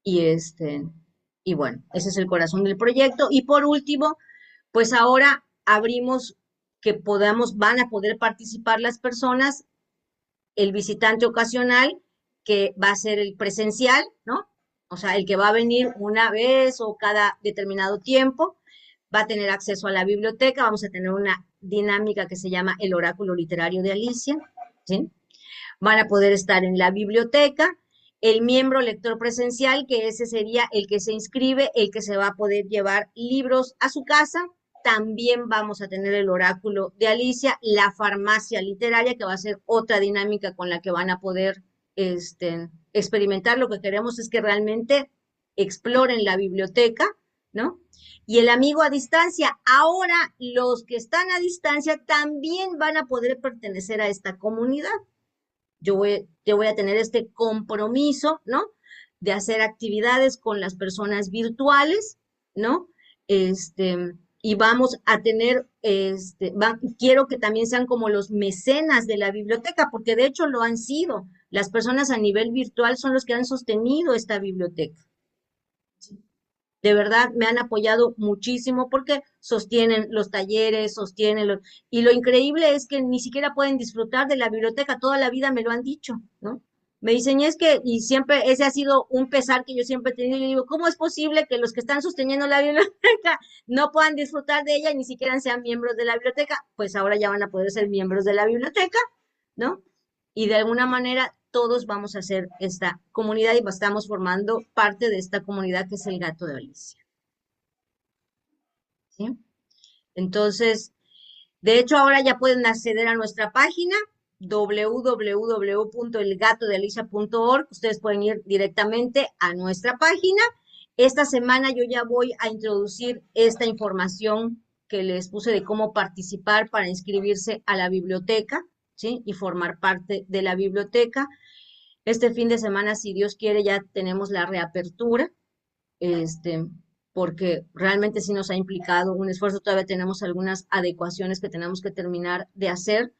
y y bueno, ese es el corazón del proyecto. Y por último, pues ahora abrimos que van a poder participar las personas, el visitante ocasional, que va a ser el presencial, ¿no? O sea, el que va a venir una vez o cada determinado tiempo, va a tener acceso a la biblioteca, vamos a tener una dinámica que se llama el oráculo literario de Alicia, ¿sí? Van a poder estar en la biblioteca, el miembro lector presencial, que ese sería el que se inscribe, el que se va a poder llevar libros a su casa. También vamos a tener el oráculo de Alicia, la farmacia literaria, que va a ser otra dinámica con la que van a poder experimentar. Lo que queremos es que realmente exploren la biblioteca, ¿no? Y el amigo a distancia. Ahora los que están a distancia también van a poder pertenecer a esta comunidad. Yo voy a tener este compromiso, ¿no? De hacer actividades con las personas virtuales, ¿no? Y vamos a tener, quiero que también sean como los mecenas de la biblioteca, porque de hecho lo han sido. Las personas a nivel virtual son los que han sostenido esta biblioteca. De verdad me han apoyado muchísimo porque sostienen los talleres, y lo increíble es que ni siquiera pueden disfrutar de la biblioteca, toda la vida me lo han dicho, ¿no? Me dicen, es que, y siempre ese ha sido un pesar que yo siempre he tenido, yo digo, ¿cómo es posible que los que están sosteniendo la biblioteca no puedan disfrutar de ella y ni siquiera sean miembros de la biblioteca? Pues ahora ya van a poder ser miembros de la biblioteca, ¿no? Y de alguna manera todos vamos a hacer esta comunidad y estamos formando parte de esta comunidad que es el Gato de Alicia, ¿sí? Entonces, de hecho, ahora ya pueden acceder a nuestra página www.elgatodealicia.org. Ustedes pueden ir directamente a nuestra página. Esta semana yo ya voy a introducir esta información que les puse de cómo participar para inscribirse a la biblioteca, ¿sí? Y formar parte de la biblioteca. Este fin de semana, si Dios quiere, ya tenemos la reapertura, este, porque realmente sí nos ha implicado un esfuerzo. Todavía tenemos algunas adecuaciones que tenemos que terminar de hacer.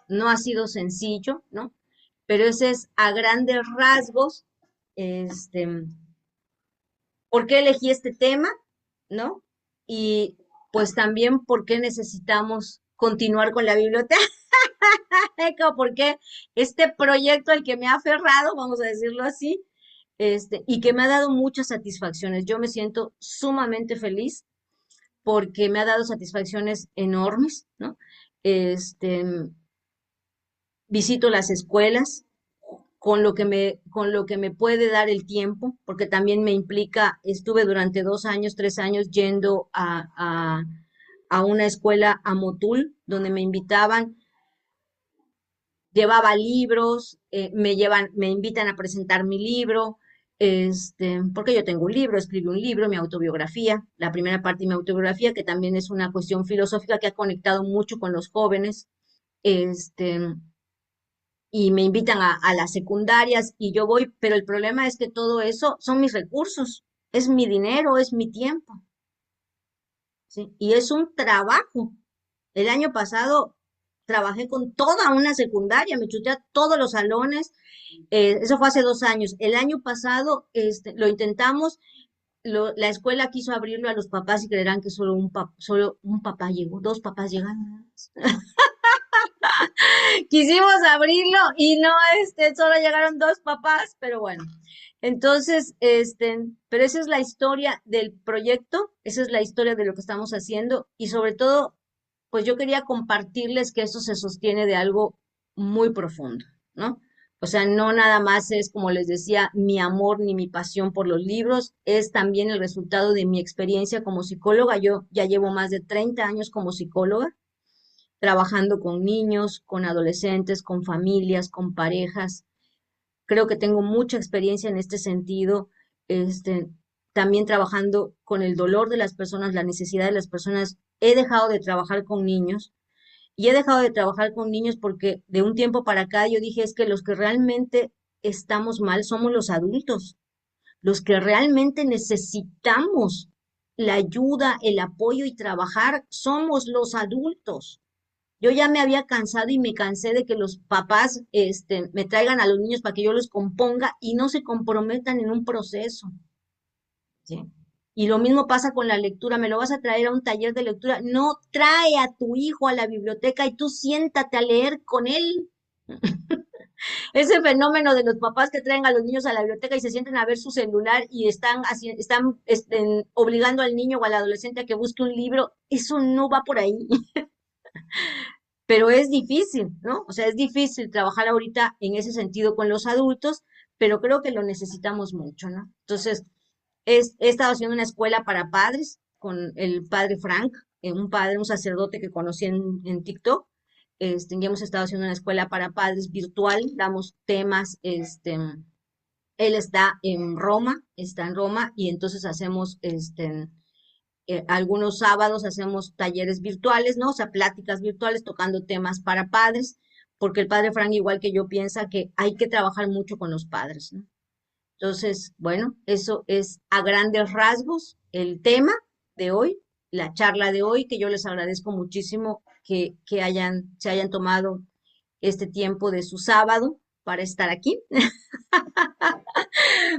No ha sido sencillo, ¿no? Pero ese es a grandes rasgos, este, por qué elegí este tema, ¿no? Y pues también por qué necesitamos continuar con la biblioteca, porque este proyecto al que me ha aferrado, vamos a decirlo así, y que me ha dado muchas satisfacciones. Yo me siento sumamente feliz porque me ha dado satisfacciones enormes, ¿no? Este, visito las escuelas con lo que me puede dar el tiempo, porque también me implica, estuve durante 2 años, 3 años yendo a una escuela a Motul, donde me invitaban, llevaba libros, me invitan a presentar mi libro, porque yo tengo un libro, escribí un libro, mi autobiografía, la primera parte de mi autobiografía, que también es una cuestión filosófica que ha conectado mucho con los jóvenes, este, y me invitan a las secundarias y yo voy, pero el problema es que todo eso son mis recursos, es mi dinero, es mi tiempo, ¿sí? Y es un trabajo. El año pasado trabajé con toda una secundaria, me chuté a todos los salones, eso fue hace 2 años. El año pasado lo intentamos, la escuela quiso abrirlo a los papás y creerán que solo un papá llegó, 2 papás llegaron. Quisimos abrirlo y no, solo llegaron 2 papás, pero bueno. Entonces, pero esa es la historia del proyecto, esa es la historia de lo que estamos haciendo y sobre todo, pues yo quería compartirles que eso se sostiene de algo muy profundo, ¿no? O sea, no nada más es, como les decía, mi amor ni mi pasión por los libros, es también el resultado de mi experiencia como psicóloga. Yo ya llevo más de 30 años como psicóloga trabajando con niños, con adolescentes, con familias, con parejas. Creo que tengo mucha experiencia en este sentido, este, también trabajando con el dolor de las personas, la necesidad de las personas. He dejado de trabajar con niños y he dejado de trabajar con niños porque de un tiempo para acá yo dije es que los que realmente estamos mal somos los adultos, los que realmente necesitamos la ayuda, el apoyo y trabajar somos los adultos. Yo ya me había cansado y me cansé de que los papás, me traigan a los niños para que yo los componga y no se comprometan en un proceso, ¿sí? Y lo mismo pasa con la lectura. Me lo vas a traer a un taller de lectura. No, trae a tu hijo a la biblioteca y tú siéntate a leer con él. Ese fenómeno de los papás que traen a los niños a la biblioteca y se sienten a ver su celular y están obligando al niño o al adolescente a que busque un libro, eso no va por ahí. Pero es difícil, ¿no? O sea, es difícil trabajar ahorita en ese sentido con los adultos, pero creo que lo necesitamos mucho, ¿no? Entonces, he estado haciendo una escuela para padres con el padre Frank, un sacerdote que conocí en TikTok. Y hemos estado haciendo una escuela para padres virtual, damos temas, Él está en Roma y entonces hacemos algunos sábados hacemos talleres virtuales, ¿no? O sea, pláticas virtuales tocando temas para padres, porque el padre Frank, igual que yo, piensa que hay que trabajar mucho con los padres, ¿no? Entonces, bueno, eso es a grandes rasgos el tema de hoy, la charla de hoy, que yo les agradezco muchísimo se hayan tomado este tiempo de su sábado para estar aquí.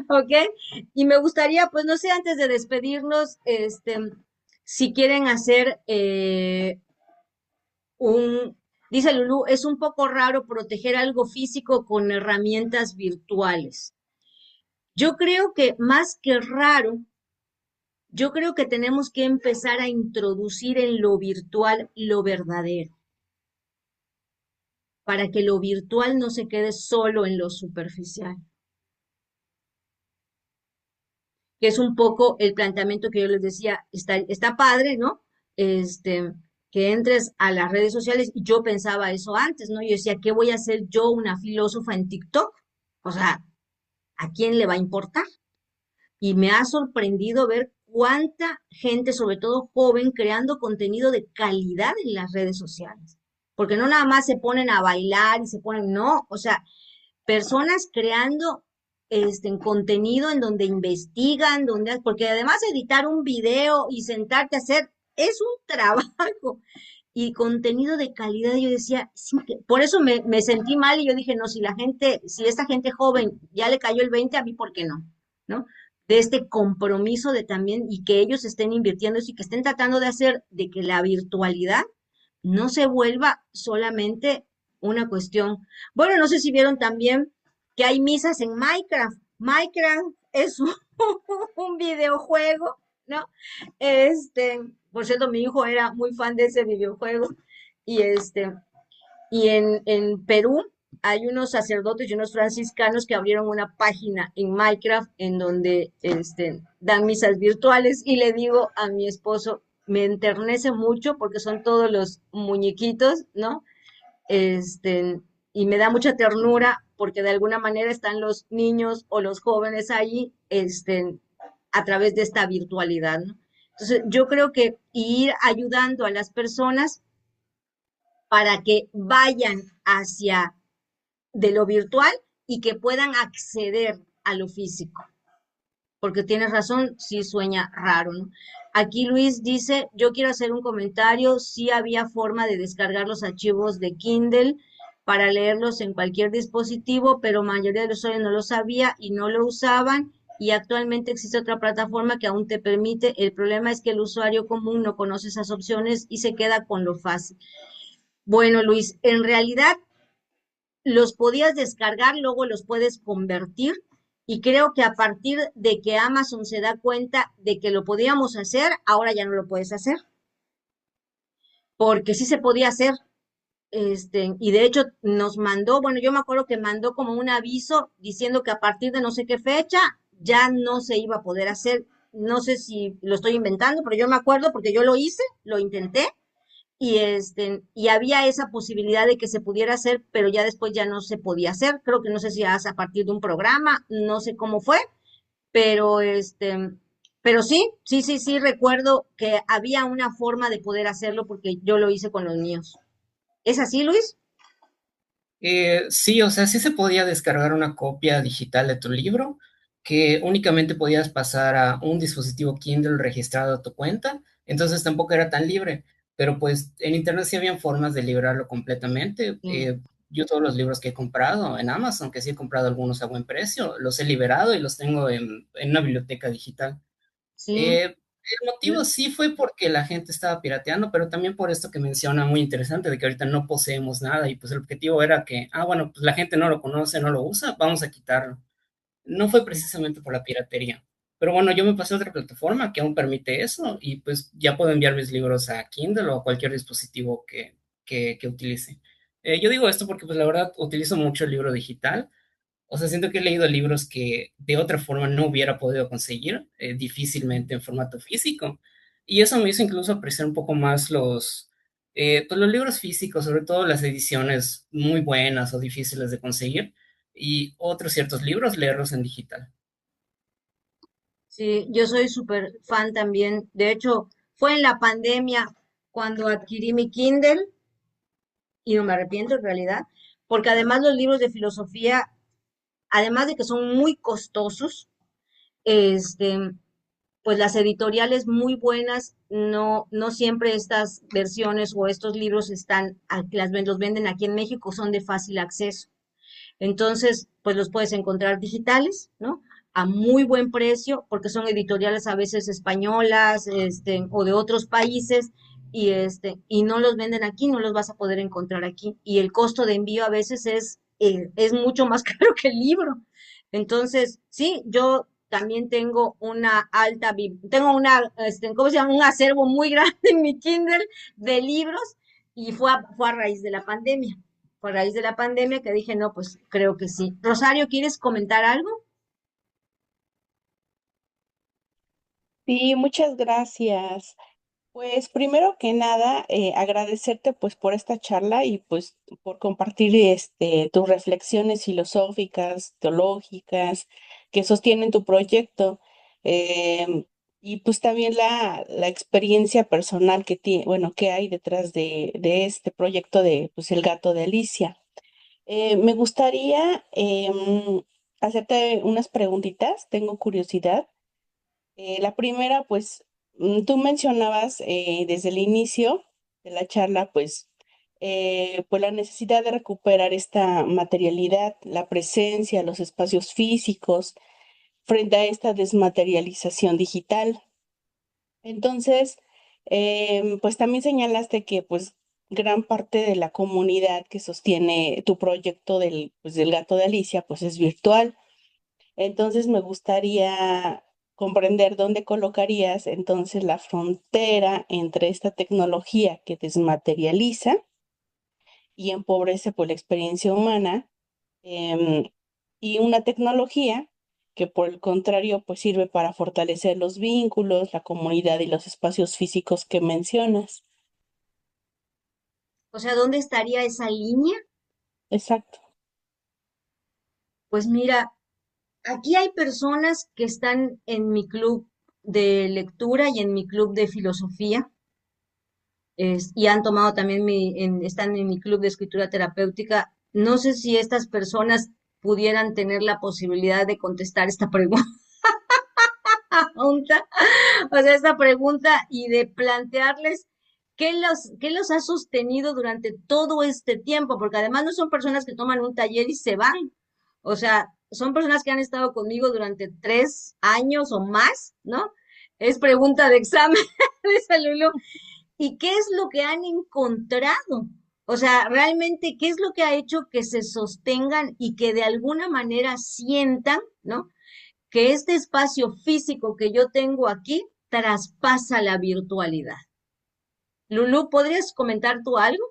¿Ok? Y me gustaría, pues no sé, antes de despedirnos, si quieren hacer dice Lulú, es un poco raro proteger algo físico con herramientas virtuales. Yo creo que más que raro, yo creo que tenemos que empezar a introducir en lo virtual lo verdadero, para que lo virtual no se quede solo en lo superficial, que es un poco el planteamiento que yo les decía, está padre, ¿no? Este, que entres a las redes sociales, y yo pensaba eso antes, ¿no? Yo decía, ¿qué voy a hacer yo, una filósofa en TikTok? O sea, ¿a quién le va a importar? Y me ha sorprendido ver cuánta gente, sobre todo joven, creando contenido de calidad en las redes sociales. Porque no nada más se ponen a bailar y se ponen, no, o sea, personas creando en contenido en donde investigan, porque además editar un video y sentarte a hacer es un trabajo y contenido de calidad. Yo decía, sí, por eso me sentí mal y yo dije, no, si esta gente joven ya le cayó el 20, a mí, ¿por qué no? ¿No? De este compromiso de también y que ellos estén invirtiendo y que estén tratando de hacer de que la virtualidad no se vuelva solamente una cuestión. Bueno, no sé si vieron también que hay misas en Minecraft. Minecraft es un, un videojuego, ¿no? Este, por cierto, mi hijo era muy fan de ese videojuego y en Perú hay unos sacerdotes y unos franciscanos que abrieron una página en Minecraft en donde dan misas virtuales y le digo a mi esposo, me enternece mucho porque son todos los muñequitos, ¿no? Y me da mucha ternura porque de alguna manera están los niños o los jóvenes ahí, a través de esta virtualidad, ¿no? Entonces, yo creo que ir ayudando a las personas para que vayan hacia de lo virtual y que puedan acceder a lo físico. Porque tienes razón, sí sueña raro, ¿no? Aquí Luis dice, yo quiero hacer un comentario, sí había forma de descargar los archivos de Kindle para leerlos en cualquier dispositivo, pero mayoría de los usuarios no lo sabía y no lo usaban y actualmente existe otra plataforma que aún te permite. El problema es que el usuario común no conoce esas opciones y se queda con lo fácil. Bueno, Luis, en realidad los podías descargar, luego los puedes convertir y creo que a partir de que Amazon se da cuenta de que lo podíamos hacer, ahora ya no lo puedes hacer, porque sí se podía hacer. Y de hecho nos mandó, bueno, yo me acuerdo que mandó como un aviso diciendo que a partir de no sé qué fecha ya no se iba a poder hacer. No sé si lo estoy inventando, pero yo me acuerdo porque yo lo hice, lo intenté y había esa posibilidad de que se pudiera hacer, pero ya después ya no se podía hacer. Creo que no sé si es a partir de un programa, no sé cómo fue, pero pero sí, recuerdo que había una forma de poder hacerlo porque yo lo hice con los míos. ¿Es así, Luis? Sí, o sea, sí se podía descargar una copia digital de tu libro, que únicamente podías pasar a un dispositivo Kindle registrado a tu cuenta, entonces tampoco era tan libre, pero pues en Internet sí habían formas de librarlo completamente. Sí, Yo todos los libros que he comprado en Amazon, que sí he comprado algunos a buen precio, los he liberado y los tengo en una biblioteca digital. sí, El motivo sí fue porque la gente estaba pirateando, pero también por esto que menciona muy interesante, de que ahorita no poseemos nada y pues el objetivo era que, bueno, pues la gente no lo conoce, no lo usa, vamos a quitarlo. No fue precisamente por la piratería. Pero bueno, yo me pasé a otra plataforma que aún permite eso y pues ya puedo enviar mis libros a Kindle o a cualquier dispositivo que utilice. Yo digo esto porque pues la verdad utilizo mucho el libro digital, o sea, siento que he leído libros que de otra forma no hubiera podido conseguir difícilmente en formato físico. Y eso me hizo incluso apreciar un poco más pues los libros físicos, sobre todo las ediciones muy buenas o difíciles de conseguir. y otros ciertos libros leerlos en digital. Sí, yo soy súper fan también. De hecho, fue en la pandemia cuando adquirí mi Kindle y no me arrepiento en realidad, porque además los libros de filosofía, además de que son muy costosos, este, pues las editoriales muy buenas, no siempre estas versiones o estos libros están, los venden aquí en México, son de fácil acceso. Entonces, pues los puedes encontrar digitales, ¿no? A muy buen precio, porque son editoriales a veces españolas, o de otros países, y no los venden aquí, no los vas a poder encontrar aquí. Y el costo de envío a veces es mucho más caro que el libro. Entonces, sí, yo también tengo una tengo ¿cómo se llama? Un acervo muy grande en mi Kindle de libros, y fue a raíz de la pandemia. Fue a raíz de la pandemia que dije, no, pues creo que sí. Rosario, ¿quieres comentar algo? Sí, muchas gracias. Pues primero que nada, agradecerte pues por esta charla y pues por compartir tus reflexiones filosóficas, teológicas que sostienen tu proyecto. em, y pues también la experiencia personal bueno, que hay detrás de este proyecto de pues el gato de Alicia. Me gustaría hacerte unas preguntitas, tengo curiosidad. La primera, pues, tú mencionabas desde el inicio de la charla, pues la necesidad de recuperar esta materialidad, la presencia, los espacios físicos frente a esta desmaterialización digital. Entonces, pues también señalaste que, pues, gran parte de la comunidad que sostiene tu proyecto del gato de Alicia, pues es virtual. Entonces me gustaría comprender dónde colocarías entonces la frontera entre esta tecnología que desmaterializa y empobrece por la experiencia humana, em, y una tecnología que por el contrario pues sirve para fortalecer los vínculos, la comunidad y los espacios físicos que mencionas. O sea, ¿dónde estaría esa línea? Exacto. Pues mira, aquí hay personas que están en mi club de lectura y en mi club de filosofía, y han tomado también están en mi club de escritura terapéutica. No sé si estas personas pudieran tener la posibilidad de contestar esta pregunta, o sea, esta pregunta y de plantearles qué los ha sostenido durante todo este tiempo, porque además no son personas que toman un taller y se van. O sea, son personas que han estado conmigo durante 3 años o más, ¿no? Es pregunta de examen, dice Lulu. ¿Y qué es lo que han encontrado? O sea, realmente, ¿qué es lo que ha hecho que se sostengan y que de alguna manera sientan, ¿no? Que este espacio físico que yo tengo aquí traspasa la virtualidad. Lulu, ¿podrías comentar tú algo?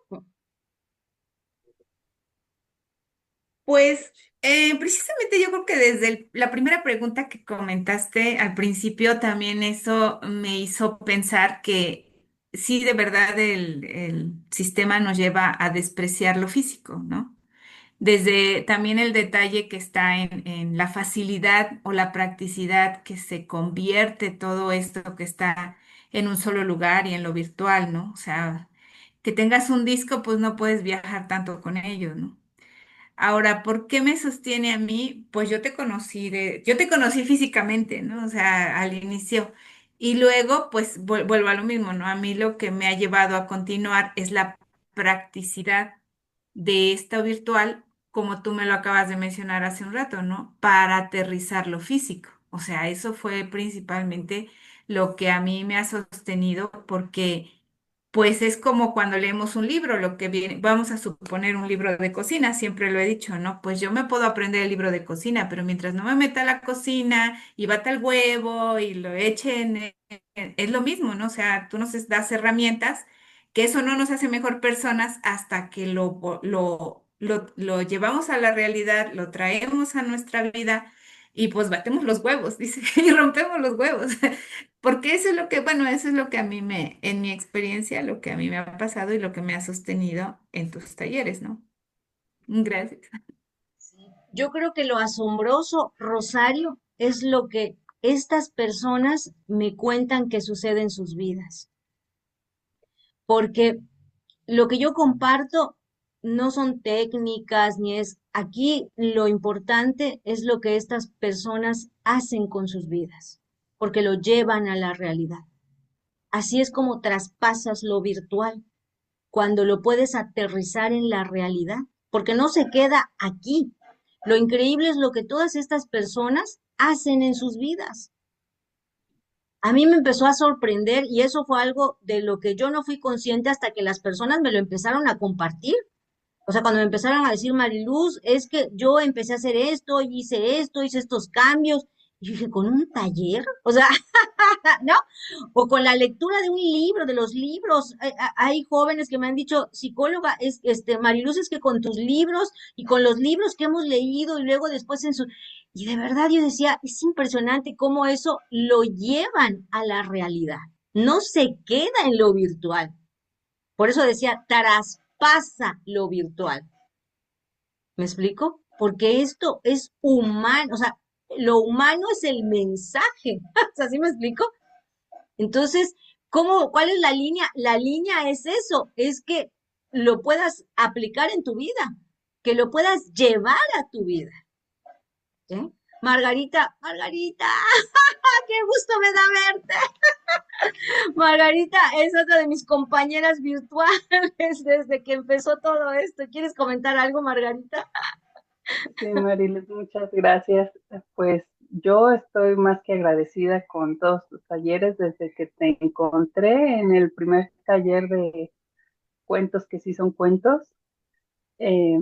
Pues precisamente yo creo que desde la primera pregunta que comentaste al principio, también eso me hizo pensar que sí, de verdad el sistema nos lleva a despreciar lo físico, ¿no? Desde también el detalle que está en la facilidad o la practicidad que se convierte todo esto que está en un solo lugar y en lo virtual, ¿no? O sea, que tengas un disco, pues no puedes viajar tanto con ello, ¿no? Ahora, ¿por qué me sostiene a mí? Pues yo te conocí físicamente, ¿no? O sea, al inicio. Y luego, pues vuelvo a lo mismo, ¿no? A mí lo que me ha llevado a continuar es la practicidad de esto virtual, como tú me lo acabas de mencionar hace un rato, ¿no? Para aterrizar lo físico. O sea, eso fue principalmente lo que a mí me ha sostenido, porque pues es como cuando leemos un libro, lo que viene, vamos a suponer un libro de cocina, siempre lo he dicho, ¿no? Pues yo me puedo aprender el libro de cocina, pero mientras no me meta a la cocina y bata el huevo y lo echen, es lo mismo, ¿no? O sea, tú nos das herramientas, que eso no nos hace mejor personas hasta que lo llevamos a la realidad, lo traemos a nuestra vida y pues batemos los huevos, dice, y rompemos los huevos. Porque eso es lo que, bueno, eso es lo que a mí en mi experiencia, lo que a mí me ha pasado y lo que me ha sostenido en tus talleres, ¿no? Gracias. Yo creo que lo asombroso, Rosario, es lo que estas personas me cuentan que sucede en sus vidas, porque lo que yo comparto no son técnicas ni es, aquí lo importante es lo que estas personas hacen con sus vidas, porque lo llevan a la realidad. Así es como traspasas lo virtual, cuando lo puedes aterrizar en la realidad, porque no se queda aquí. Lo increíble es lo que todas estas personas hacen en sus vidas. A mí me empezó a sorprender y eso fue algo de lo que yo no fui consciente hasta que las personas me lo empezaron a compartir. O sea, cuando me empezaron a decir, Mariluz, es que yo empecé a hacer esto, hice estos cambios. Y yo dije, ¿con un taller? O sea, ¿no? O con la lectura de un libro, de los libros. Hay jóvenes que me han dicho, psicóloga, Mariluz, es que con tus libros y con los libros que hemos leído y luego después en su... Y de verdad yo decía, es impresionante cómo eso lo llevan a la realidad. No se queda en lo virtual. Por eso decía, traspasa lo virtual. ¿Me explico? Porque esto es humano, o sea, lo humano es el mensaje. O sea, ¿sí me explico? Entonces, cuál es la línea? La línea es eso, es que lo puedas aplicar en tu vida, que lo puedas llevar a tu vida. ¿Sí? Margarita, qué gusto me da verte. Margarita es otra de mis compañeras virtuales desde que empezó todo esto. ¿Quieres comentar algo, Margarita? Sí, Mariles, muchas gracias. Pues yo estoy más que agradecida con todos tus talleres desde que te encontré en el primer taller de cuentos que sí son cuentos. eh,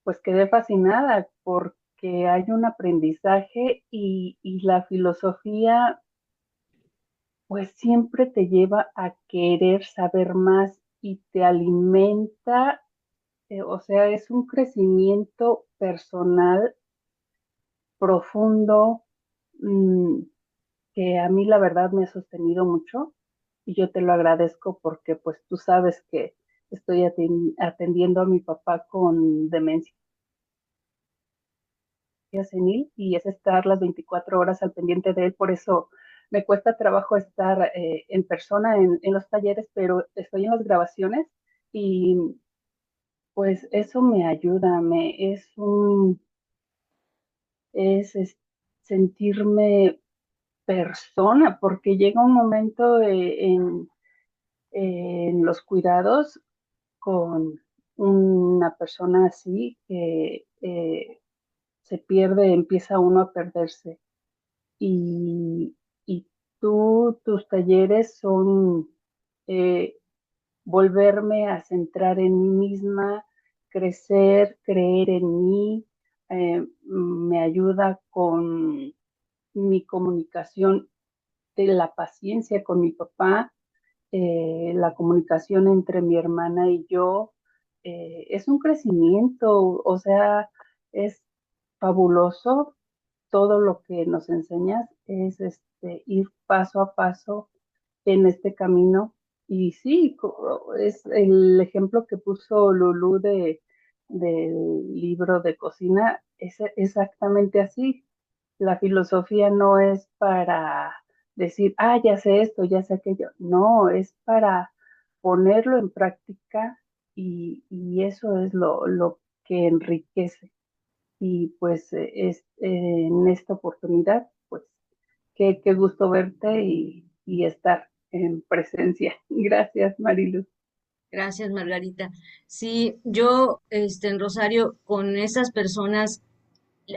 pues quedé fascinada porque hay un aprendizaje y la filosofía pues siempre te lleva a querer saber más y te alimenta, o sea, es un crecimiento personal profundo, mmm, que a mí la verdad me ha sostenido mucho y yo te lo agradezco porque pues tú sabes que estoy atendiendo a mi papá con demencia senil y es estar las 24 horas al pendiente de él, por eso me cuesta trabajo estar en persona en los talleres, pero estoy en las grabaciones y pues eso me ayuda, es sentirme persona, porque llega un momento en los cuidados con una persona así que se pierde, empieza uno a perderse. Y, y tus talleres son eh, volverme a centrar en mí misma, crecer, creer en mí, me ayuda con mi comunicación de la paciencia con mi papá, la comunicación entre mi hermana y yo, es un crecimiento, o sea, es fabuloso todo lo que nos enseñas, es ir paso a paso en este camino. Y sí, es el ejemplo que puso Lulú del libro de cocina, es exactamente así. La filosofía no es para decir, ah, ya sé esto, ya sé aquello. No, es para ponerlo en práctica y eso es lo que enriquece. Y pues en esta oportunidad, pues qué gusto verte y estar en presencia. Gracias, Marilu. Gracias, Margarita. Sí, yo, en Rosario, con esas personas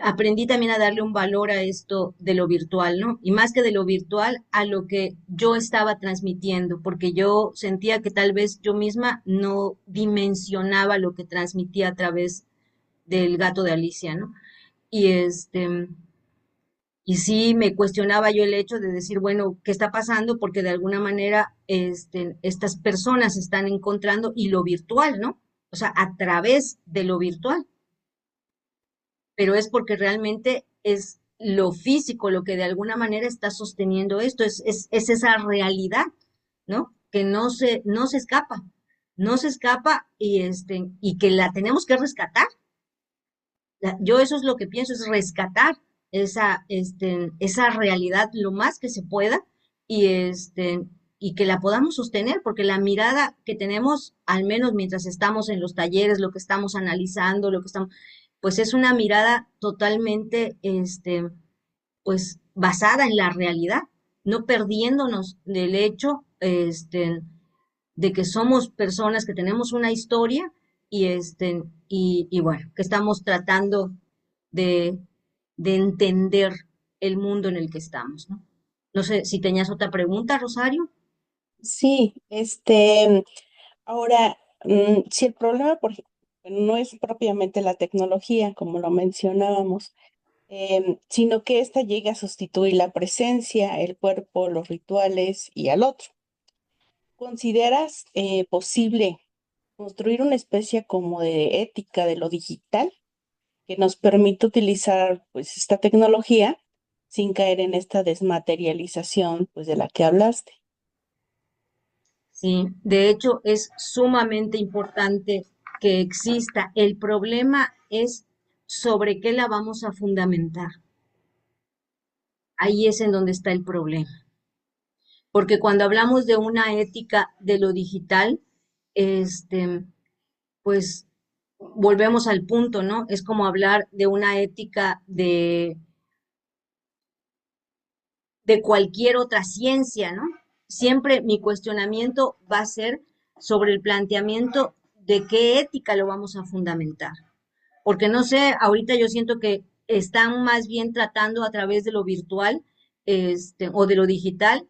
aprendí también a darle un valor a esto de lo virtual, ¿no? Y más que de lo virtual, a lo que yo estaba transmitiendo, porque yo sentía que tal vez yo misma no dimensionaba lo que transmitía a través del gato de Alicia, ¿no? Y y sí me cuestionaba yo el hecho de decir, bueno, ¿qué está pasando? Porque de alguna manera estas personas se están encontrando y lo virtual, ¿no? O sea, a través de lo virtual, pero es porque realmente es lo físico lo que de alguna manera está sosteniendo esto, es esa realidad, ¿no? Que no se escapa, no se escapa y que la tenemos que rescatar. Yo eso es lo que pienso, es rescatar esa realidad lo más que se pueda y, y que la podamos sostener, porque la mirada que tenemos, al menos mientras estamos en los talleres, lo que estamos analizando, lo que estamos, pues es una mirada totalmente, pues basada en la realidad, no perdiéndonos del hecho, de que somos personas que tenemos una historia y y bueno, que estamos tratando de, de entender el mundo en el que estamos, ¿no? No sé si tenías otra pregunta, Rosario. Sí, ahora, si el problema, por ejemplo, no es propiamente la tecnología, como lo mencionábamos, sino que ésta llegue a sustituir la presencia, el cuerpo, los rituales y al otro. ¿Consideras posible construir una especie como de ética de lo digital que nos permita utilizar pues esta tecnología sin caer en esta desmaterialización pues de la que hablaste? Sí, de hecho es sumamente importante que exista. El problema es sobre qué la vamos a fundamentar. Ahí es en donde está el problema. Porque cuando hablamos de una ética de lo digital, este, pues volvemos al punto, ¿no? Es como hablar de una ética de cualquier otra ciencia, ¿no? Siempre mi cuestionamiento va a ser sobre el planteamiento de qué ética lo vamos a fundamentar. Porque no sé, ahorita yo siento que están más bien tratando a través de lo virtual, o de lo digital,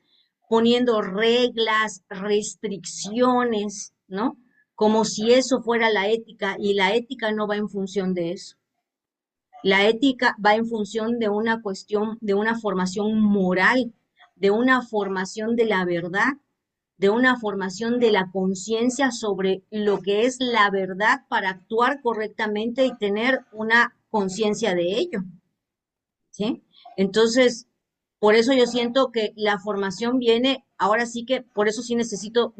poniendo reglas, restricciones, ¿no? Como si eso fuera la ética, y la ética no va en función de eso. La ética va en función de una cuestión, de una formación moral, de una formación de la verdad, de una formación de la conciencia sobre lo que es la verdad para actuar correctamente y tener una conciencia de ello, ¿sí? Entonces, por eso yo siento que la formación viene, ahora sí que, por eso sí siento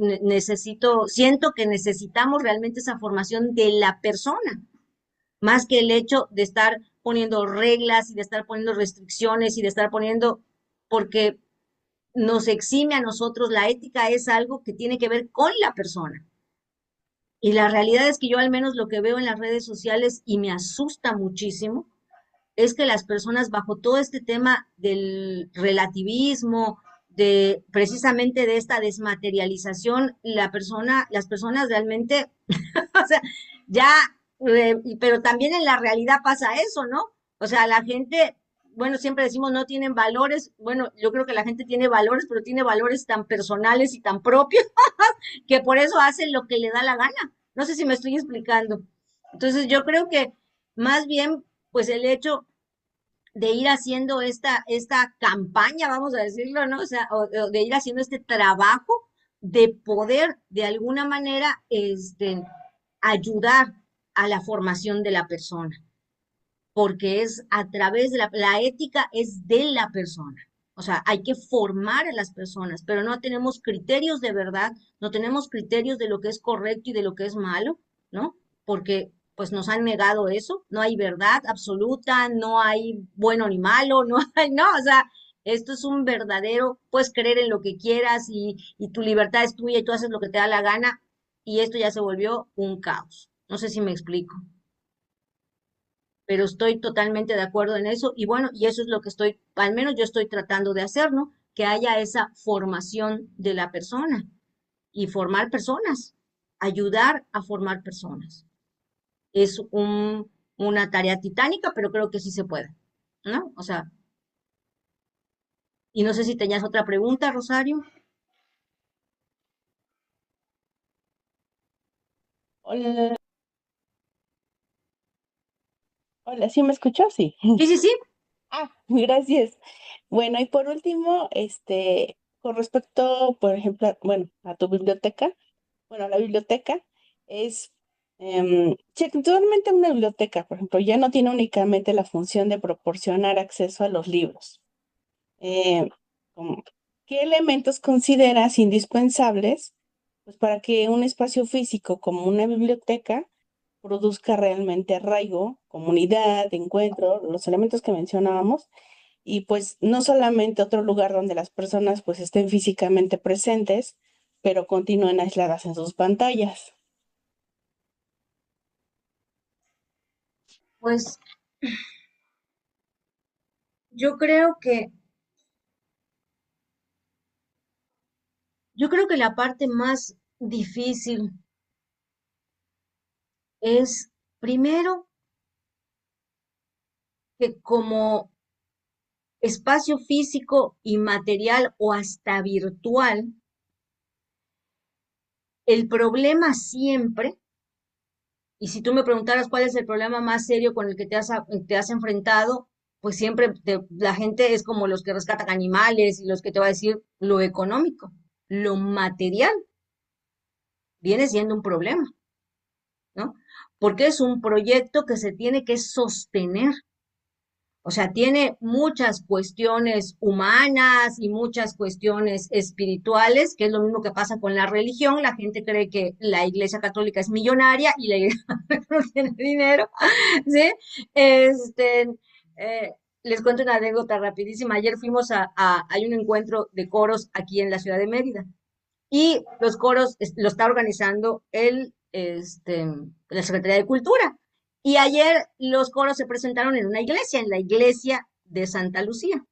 que necesitamos realmente esa formación de la persona, más que el hecho de estar poniendo reglas y de estar poniendo restricciones y de estar poniendo, porque nos exime a nosotros, la ética es algo que tiene que ver con la persona. Y la realidad es que yo al menos lo que veo en las redes sociales y me asusta muchísimo es que las personas bajo todo este tema del relativismo, de precisamente de esta desmaterialización, las personas realmente, o sea, ya, pero también en la realidad pasa eso, ¿no? O sea, la gente, bueno, siempre decimos no tienen valores, bueno, yo creo que la gente tiene valores, pero tiene valores tan personales y tan propios que por eso hacen lo que le da la gana. No sé si me estoy explicando. Entonces, yo creo que más bien, pues el hecho de ir haciendo esta campaña, vamos a decirlo, ¿no? O sea, o de ir haciendo este trabajo de poder de alguna manera ayudar a la formación de la persona, porque es a través de la ética es de la persona. O sea, hay que formar a las personas, pero no tenemos criterios de verdad, no tenemos criterios de lo que es correcto y de lo que es malo, ¿no? Porque pues nos han negado eso, no hay verdad absoluta, no hay bueno ni malo, no hay, no, o sea, esto es un verdadero, puedes creer en lo que quieras y tu libertad es tuya y tú haces lo que te da la gana y esto ya se volvió un caos. No sé si me explico, pero estoy totalmente de acuerdo en eso y bueno, y eso es lo que estoy, al menos yo estoy tratando de hacer, ¿no? Que haya esa formación de la persona y formar personas, ayudar a formar personas. Es una tarea titánica, pero creo que sí se puede, ¿no? O sea, y no sé si tenías otra pregunta, Rosario. Hola, hola, ¿sí me escuchó? Sí. Sí, sí, sí. Ah, gracias. Bueno, y por último, con respecto, por ejemplo, bueno, a tu biblioteca, bueno, la biblioteca es, si actualmente una biblioteca, por ejemplo, ya no tiene únicamente la función de proporcionar acceso a los libros. eh, como- ¿Qué elementos consideras indispensables, pues, para que un espacio físico como una biblioteca produzca realmente arraigo, comunidad, encuentro, los elementos que mencionábamos, y pues no solamente otro lugar donde las personas pues estén físicamente presentes, pero continúen aisladas en sus pantallas. Pues yo creo que, yo creo que la parte más difícil es, primero, que como espacio físico y material o hasta virtual, el problema siempre, y si tú me preguntaras cuál es el problema más serio con el que te has enfrentado, pues siempre la gente es como los que rescatan animales y los que te va a decir lo económico, lo material viene siendo un problema, ¿no? Porque es un proyecto que se tiene que sostener. O sea, tiene muchas cuestiones humanas y muchas cuestiones espirituales, que es lo mismo que pasa con la religión. La gente cree que la Iglesia Católica es millonaria y la Iglesia no tiene dinero, ¿sí? Este, les cuento una anécdota rapidísima. Ayer fuimos hay un encuentro de coros aquí en la ciudad de Mérida y los coros lo está organizando la Secretaría de Cultura. Y ayer los coros se presentaron en una iglesia, en la iglesia de Santa Lucía.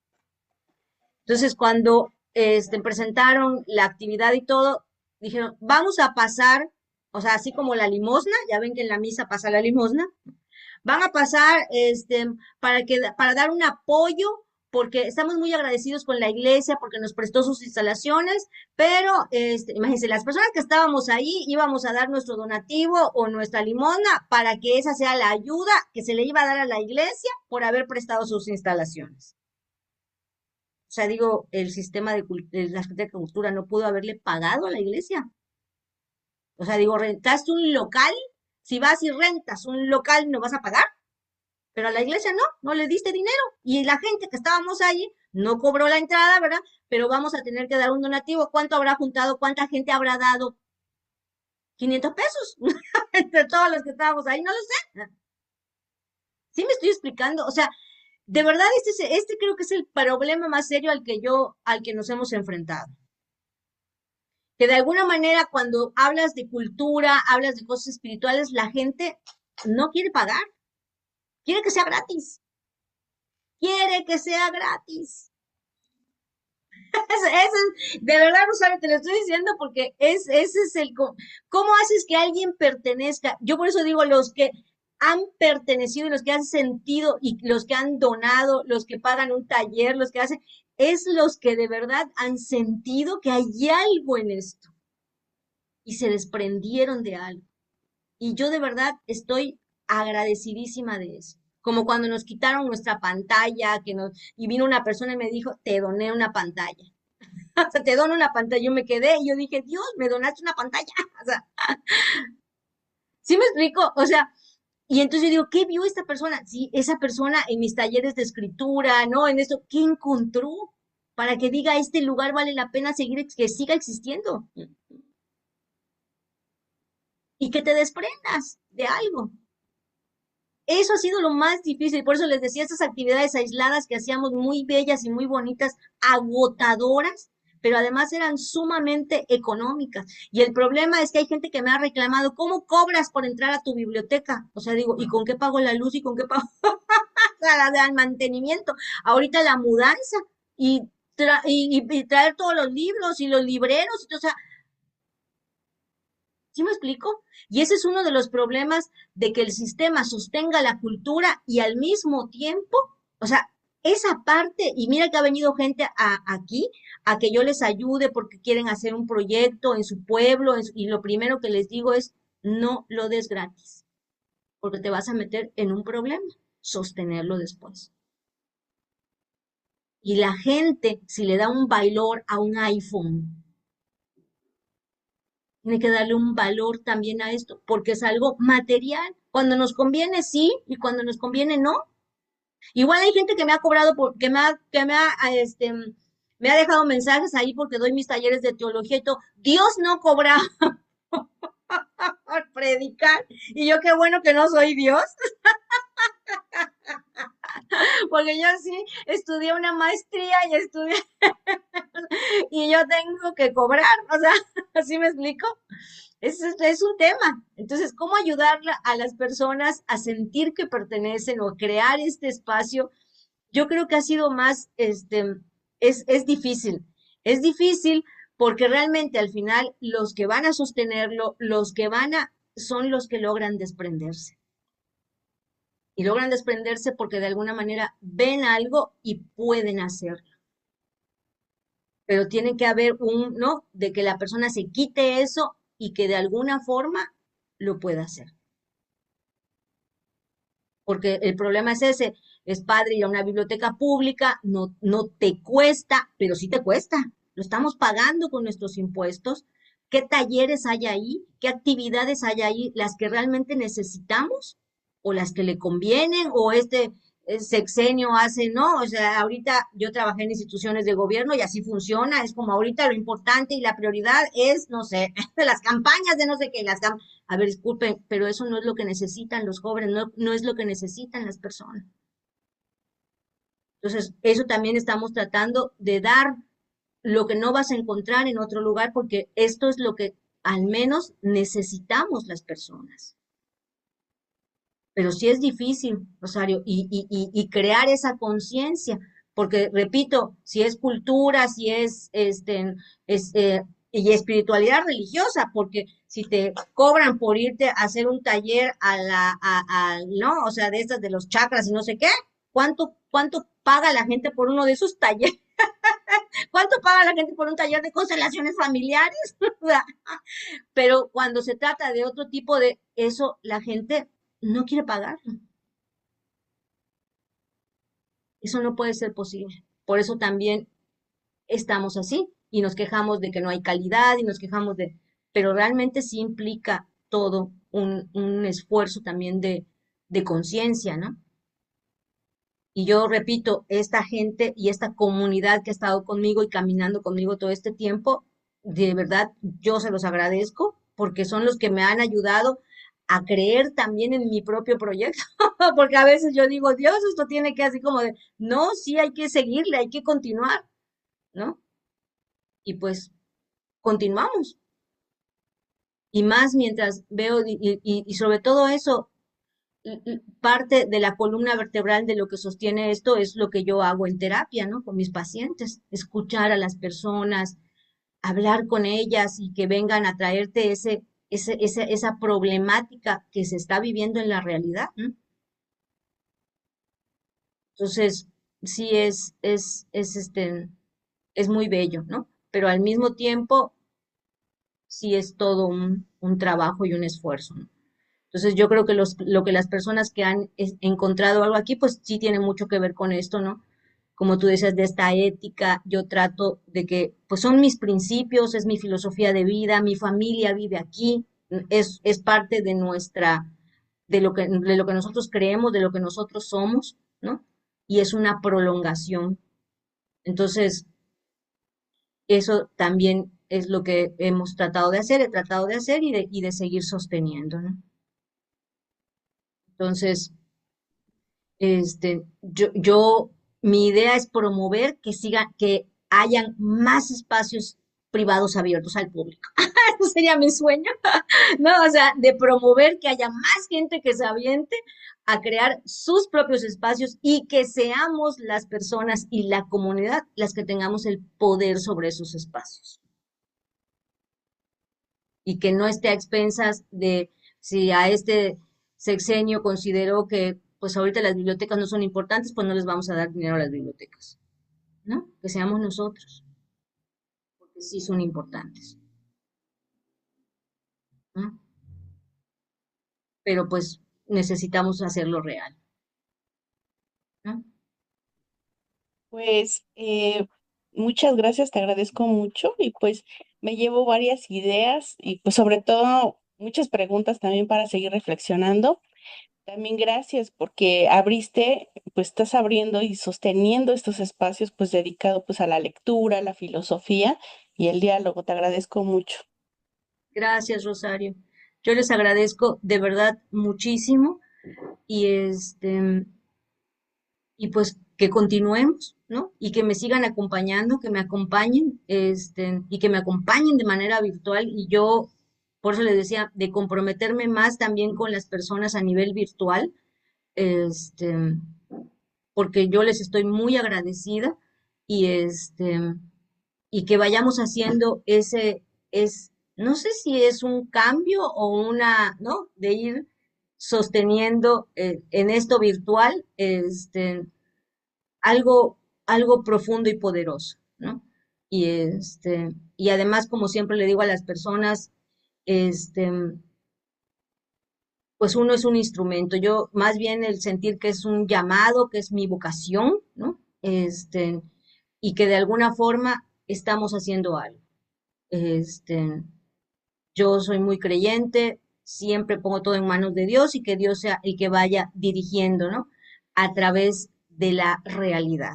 Entonces, cuando presentaron la actividad y todo, dijeron, vamos a pasar, o sea, así como la limosna, ya ven que en la misa pasa la limosna, van a pasar para dar un apoyo, porque estamos muy agradecidos con la iglesia porque nos prestó sus instalaciones, pero imagínense, las personas que estábamos ahí íbamos a dar nuestro donativo o nuestra limosna para que esa sea la ayuda que se le iba a dar a la iglesia por haber prestado sus instalaciones. O sea, digo, el sistema de la Secretaría de Cultura no pudo haberle pagado a la iglesia. O sea, digo, rentaste un local, si vas y rentas un local, ¿no vas a pagar? Pero a la iglesia no, no le diste dinero. Y la gente que estábamos allí no cobró la entrada, ¿verdad? Pero vamos a tener que dar un donativo. ¿Cuánto habrá juntado? ¿Cuánta gente habrá dado? 500 pesos. Entre todos los que estábamos ahí, no lo sé. Sí me estoy explicando. O sea, de verdad, este creo que es el problema más serio al que nos hemos enfrentado. Que de alguna manera cuando hablas de cultura, hablas de cosas espirituales, la gente no quiere pagar. Quiere que sea gratis. Quiere que sea gratis. De verdad, Rosario, te lo estoy diciendo porque ese es ¿cómo haces que alguien pertenezca? Yo por eso digo, los que han pertenecido y los que han sentido y los que han donado, los que pagan un taller, los que hacen, es los que de verdad han sentido que hay algo en esto y se desprendieron de algo. Y yo de verdad estoy agradecidísima de eso. Como cuando nos quitaron nuestra pantalla, y vino una persona y me dijo, te doné una pantalla. O sea, te dono una pantalla. Yo me quedé y yo dije, Dios, me donaste una pantalla. O sea, ¿sí me explico? O sea, y entonces yo digo, ¿qué vio esta persona? Sí, esa persona en mis talleres de escritura, ¿no? En esto, ¿qué encontró? Para que diga, este lugar vale la pena que siga existiendo. Y que te desprendas de algo. Eso ha sido lo más difícil, por eso les decía, estas actividades aisladas que hacíamos muy bellas y muy bonitas, agotadoras, pero además eran sumamente económicas. Y el problema es que hay gente que me ha reclamado, ¿cómo cobras por entrar a tu biblioteca? O sea, digo, ¿y con qué pago la luz y con qué pago el mantenimiento? Ahorita la mudanza y traer todos los libros y los libreros, o sea, ¿sí me explico? Y ese es uno de los problemas de que el sistema sostenga la cultura y al mismo tiempo, o sea, esa parte, y mira que ha venido gente aquí a que yo les ayude porque quieren hacer un proyecto en su pueblo, y lo primero que les digo es, no lo des gratis, porque te vas a meter en un problema, sostenerlo después. Y la gente, si le da un valor a un iPhone, tiene que darle un valor también a esto, porque es algo material. Cuando nos conviene sí y cuando nos conviene no. Igual hay gente que me ha cobrado me ha dejado mensajes ahí porque doy mis talleres de teología y todo. Dios no cobra por predicar. Y yo qué bueno que no soy Dios, porque yo sí estudié una maestría y estudié y yo tengo que cobrar, o sea, ¿así me explico? Es un tema. Entonces, ¿cómo ayudar a las personas a sentir que pertenecen o crear este espacio? Yo creo que ha sido más, es difícil. Es difícil porque realmente al final los que van a sostenerlo, son los que logran desprenderse. Y logran desprenderse porque de alguna manera ven algo y pueden hacerlo. Pero tiene que haber ¿no? De que la persona se quite eso y que de alguna forma lo pueda hacer. Porque el problema es ese, es padre ir a una biblioteca pública, no te cuesta, pero sí te cuesta. Lo estamos pagando con nuestros impuestos. ¿Qué talleres hay ahí? ¿Qué actividades hay ahí? ¿Las que realmente necesitamos? ¿O las que le convienen? ¿O sexenio hace, no? O sea, ahorita yo trabajé en instituciones de gobierno y así funciona. Es como ahorita lo importante y la prioridad es, no sé, las campañas de no sé qué, a ver, disculpen, pero eso no es lo que necesitan los jóvenes, no es lo que necesitan las personas. Entonces, eso también estamos tratando de dar lo que no vas a encontrar en otro lugar, porque esto es lo que al menos necesitamos las personas. Pero sí es difícil, Rosario, y crear esa conciencia, porque repito, si es cultura, si y espiritualidad religiosa, porque si te cobran por irte a hacer un taller no, o sea, de estas de los chakras y no sé qué, ¿cuánto paga la gente por uno de esos talleres? ¿Cuánto paga la gente por un taller de constelaciones familiares? Pero cuando se trata de otro tipo de eso, la gente no quiere pagarlo. Eso no puede ser posible. Por eso también estamos así y nos quejamos de que no hay calidad y nos quejamos pero realmente sí implica todo un esfuerzo también de conciencia, ¿no? Y yo repito, esta gente y esta comunidad que ha estado conmigo y caminando conmigo todo este tiempo, de verdad, yo se los agradezco porque son los que me han ayudado a creer también en mi propio proyecto, porque a veces yo digo, Dios, esto tiene que así como de, no, sí hay que seguirle, hay que continuar, ¿no? Y pues continuamos. Y más mientras veo, y sobre todo eso, parte de la columna vertebral de lo que sostiene esto es lo que yo hago en terapia, ¿no? Con mis pacientes, escuchar a las personas, hablar con ellas y que vengan a traerte esa problemática que se está viviendo en la realidad, ¿no? Entonces, sí es muy bello, ¿no? Pero al mismo tiempo, sí es todo un trabajo y un esfuerzo, ¿no? Entonces yo creo que lo que las personas que han encontrado algo aquí, pues sí tiene mucho que ver con esto, ¿no? Como tú decías, de esta ética, yo trato de que, pues son mis principios, es mi filosofía de vida, mi familia vive aquí, es parte de de lo que nosotros creemos, de lo que nosotros somos, ¿no? Y es una prolongación. Entonces, eso también es lo que hemos tratado de hacer, he tratado de hacer y de seguir sosteniendo, ¿no? Entonces, mi idea es promover que hayan más espacios privados abiertos al público. Ese sería mi sueño, ¿no? O sea, de promover que haya más gente que se aviente a crear sus propios espacios y que seamos las personas y la comunidad las que tengamos el poder sobre esos espacios. Y que no esté a expensas de si a este sexenio consideró que pues ahorita las bibliotecas no son importantes, pues no les vamos a dar dinero a las bibliotecas, ¿no? Que seamos nosotros, porque sí son importantes, ¿no? Pero pues necesitamos hacerlo real, ¿no? Pues muchas gracias, te agradezco mucho y pues me llevo varias ideas y pues sobre todo muchas preguntas también para seguir reflexionando. También gracias porque pues estás abriendo y sosteniendo estos espacios pues dedicados pues a la lectura, la filosofía y el diálogo. Te agradezco mucho. Gracias, Rosario. Yo les agradezco de verdad muchísimo y y pues que continuemos, ¿no? Y que me sigan acompañando, que me acompañen, y que me acompañen de manera virtual. Y yo, por eso les decía, de comprometerme más también con las personas a nivel virtual, este, porque yo les estoy muy agradecida y y que vayamos haciendo no sé si es un cambio o ¿no? De ir sosteniendo en esto virtual, algo, algo profundo y poderoso, ¿no? Y además, como siempre le digo a las personas, este, pues uno es un instrumento. Yo, más bien el sentir que es un llamado, que es mi vocación, ¿no? Y que de alguna forma estamos haciendo algo. Este, yo soy muy creyente, siempre pongo todo en manos de Dios y que Dios sea el que vaya dirigiendo, ¿no? A través de la realidad.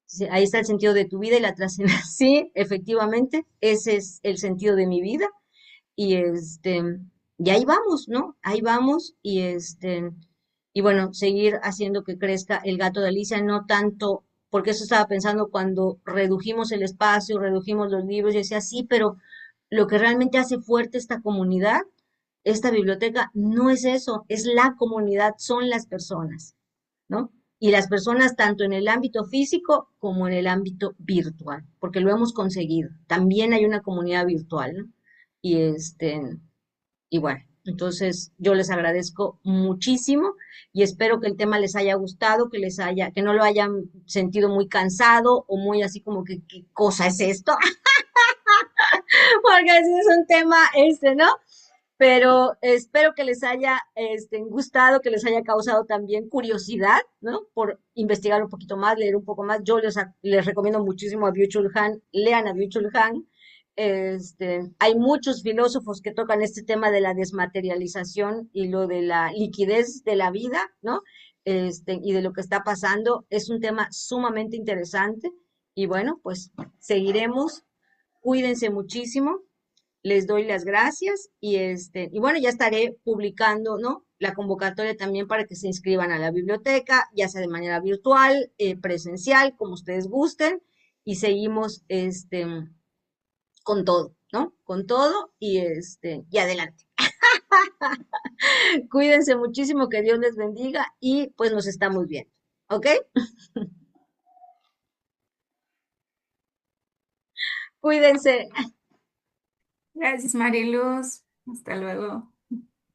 Sí, ahí está el sentido de tu vida y la trascendencia. Sí, efectivamente, ese es el sentido de mi vida. Y y ahí vamos, ¿no? Ahí vamos y bueno, seguir haciendo que crezca el gato de Alicia, no tanto, porque eso estaba pensando cuando redujimos el espacio, redujimos los libros, yo decía, sí, pero lo que realmente hace fuerte esta comunidad, esta biblioteca, no es eso, es la comunidad, son las personas, ¿no? Y las personas tanto en el ámbito físico como en el ámbito virtual, porque lo hemos conseguido. También hay una comunidad virtual, ¿no? Y y bueno, entonces yo les agradezco muchísimo y espero que el tema les haya gustado, que no lo hayan sentido muy cansado o muy así como que, ¿qué cosa es esto? Porque así es un tema, ¿no? Pero espero que les haya gustado, que les haya causado también curiosidad, ¿no? Por investigar un poquito más, leer un poco más. Yo les recomiendo muchísimo a Byung-Chul Han, lean a Byung-Chul Han. Hay muchos filósofos que tocan este tema de la desmaterialización y lo de la liquidez de la vida, ¿no? Y de lo que está pasando. Es un tema sumamente interesante y bueno, pues seguiremos. Cuídense muchísimo, les doy las gracias y bueno, ya estaré publicando, ¿no? La convocatoria también para que se inscriban a la biblioteca, ya sea de manera virtual, presencial, como ustedes gusten, y seguimos con todo, ¿no? Con todo y adelante. Cuídense muchísimo, que Dios les bendiga y pues nos estamos viendo, ¿ok? Cuídense. Gracias, Mariluz. Hasta luego.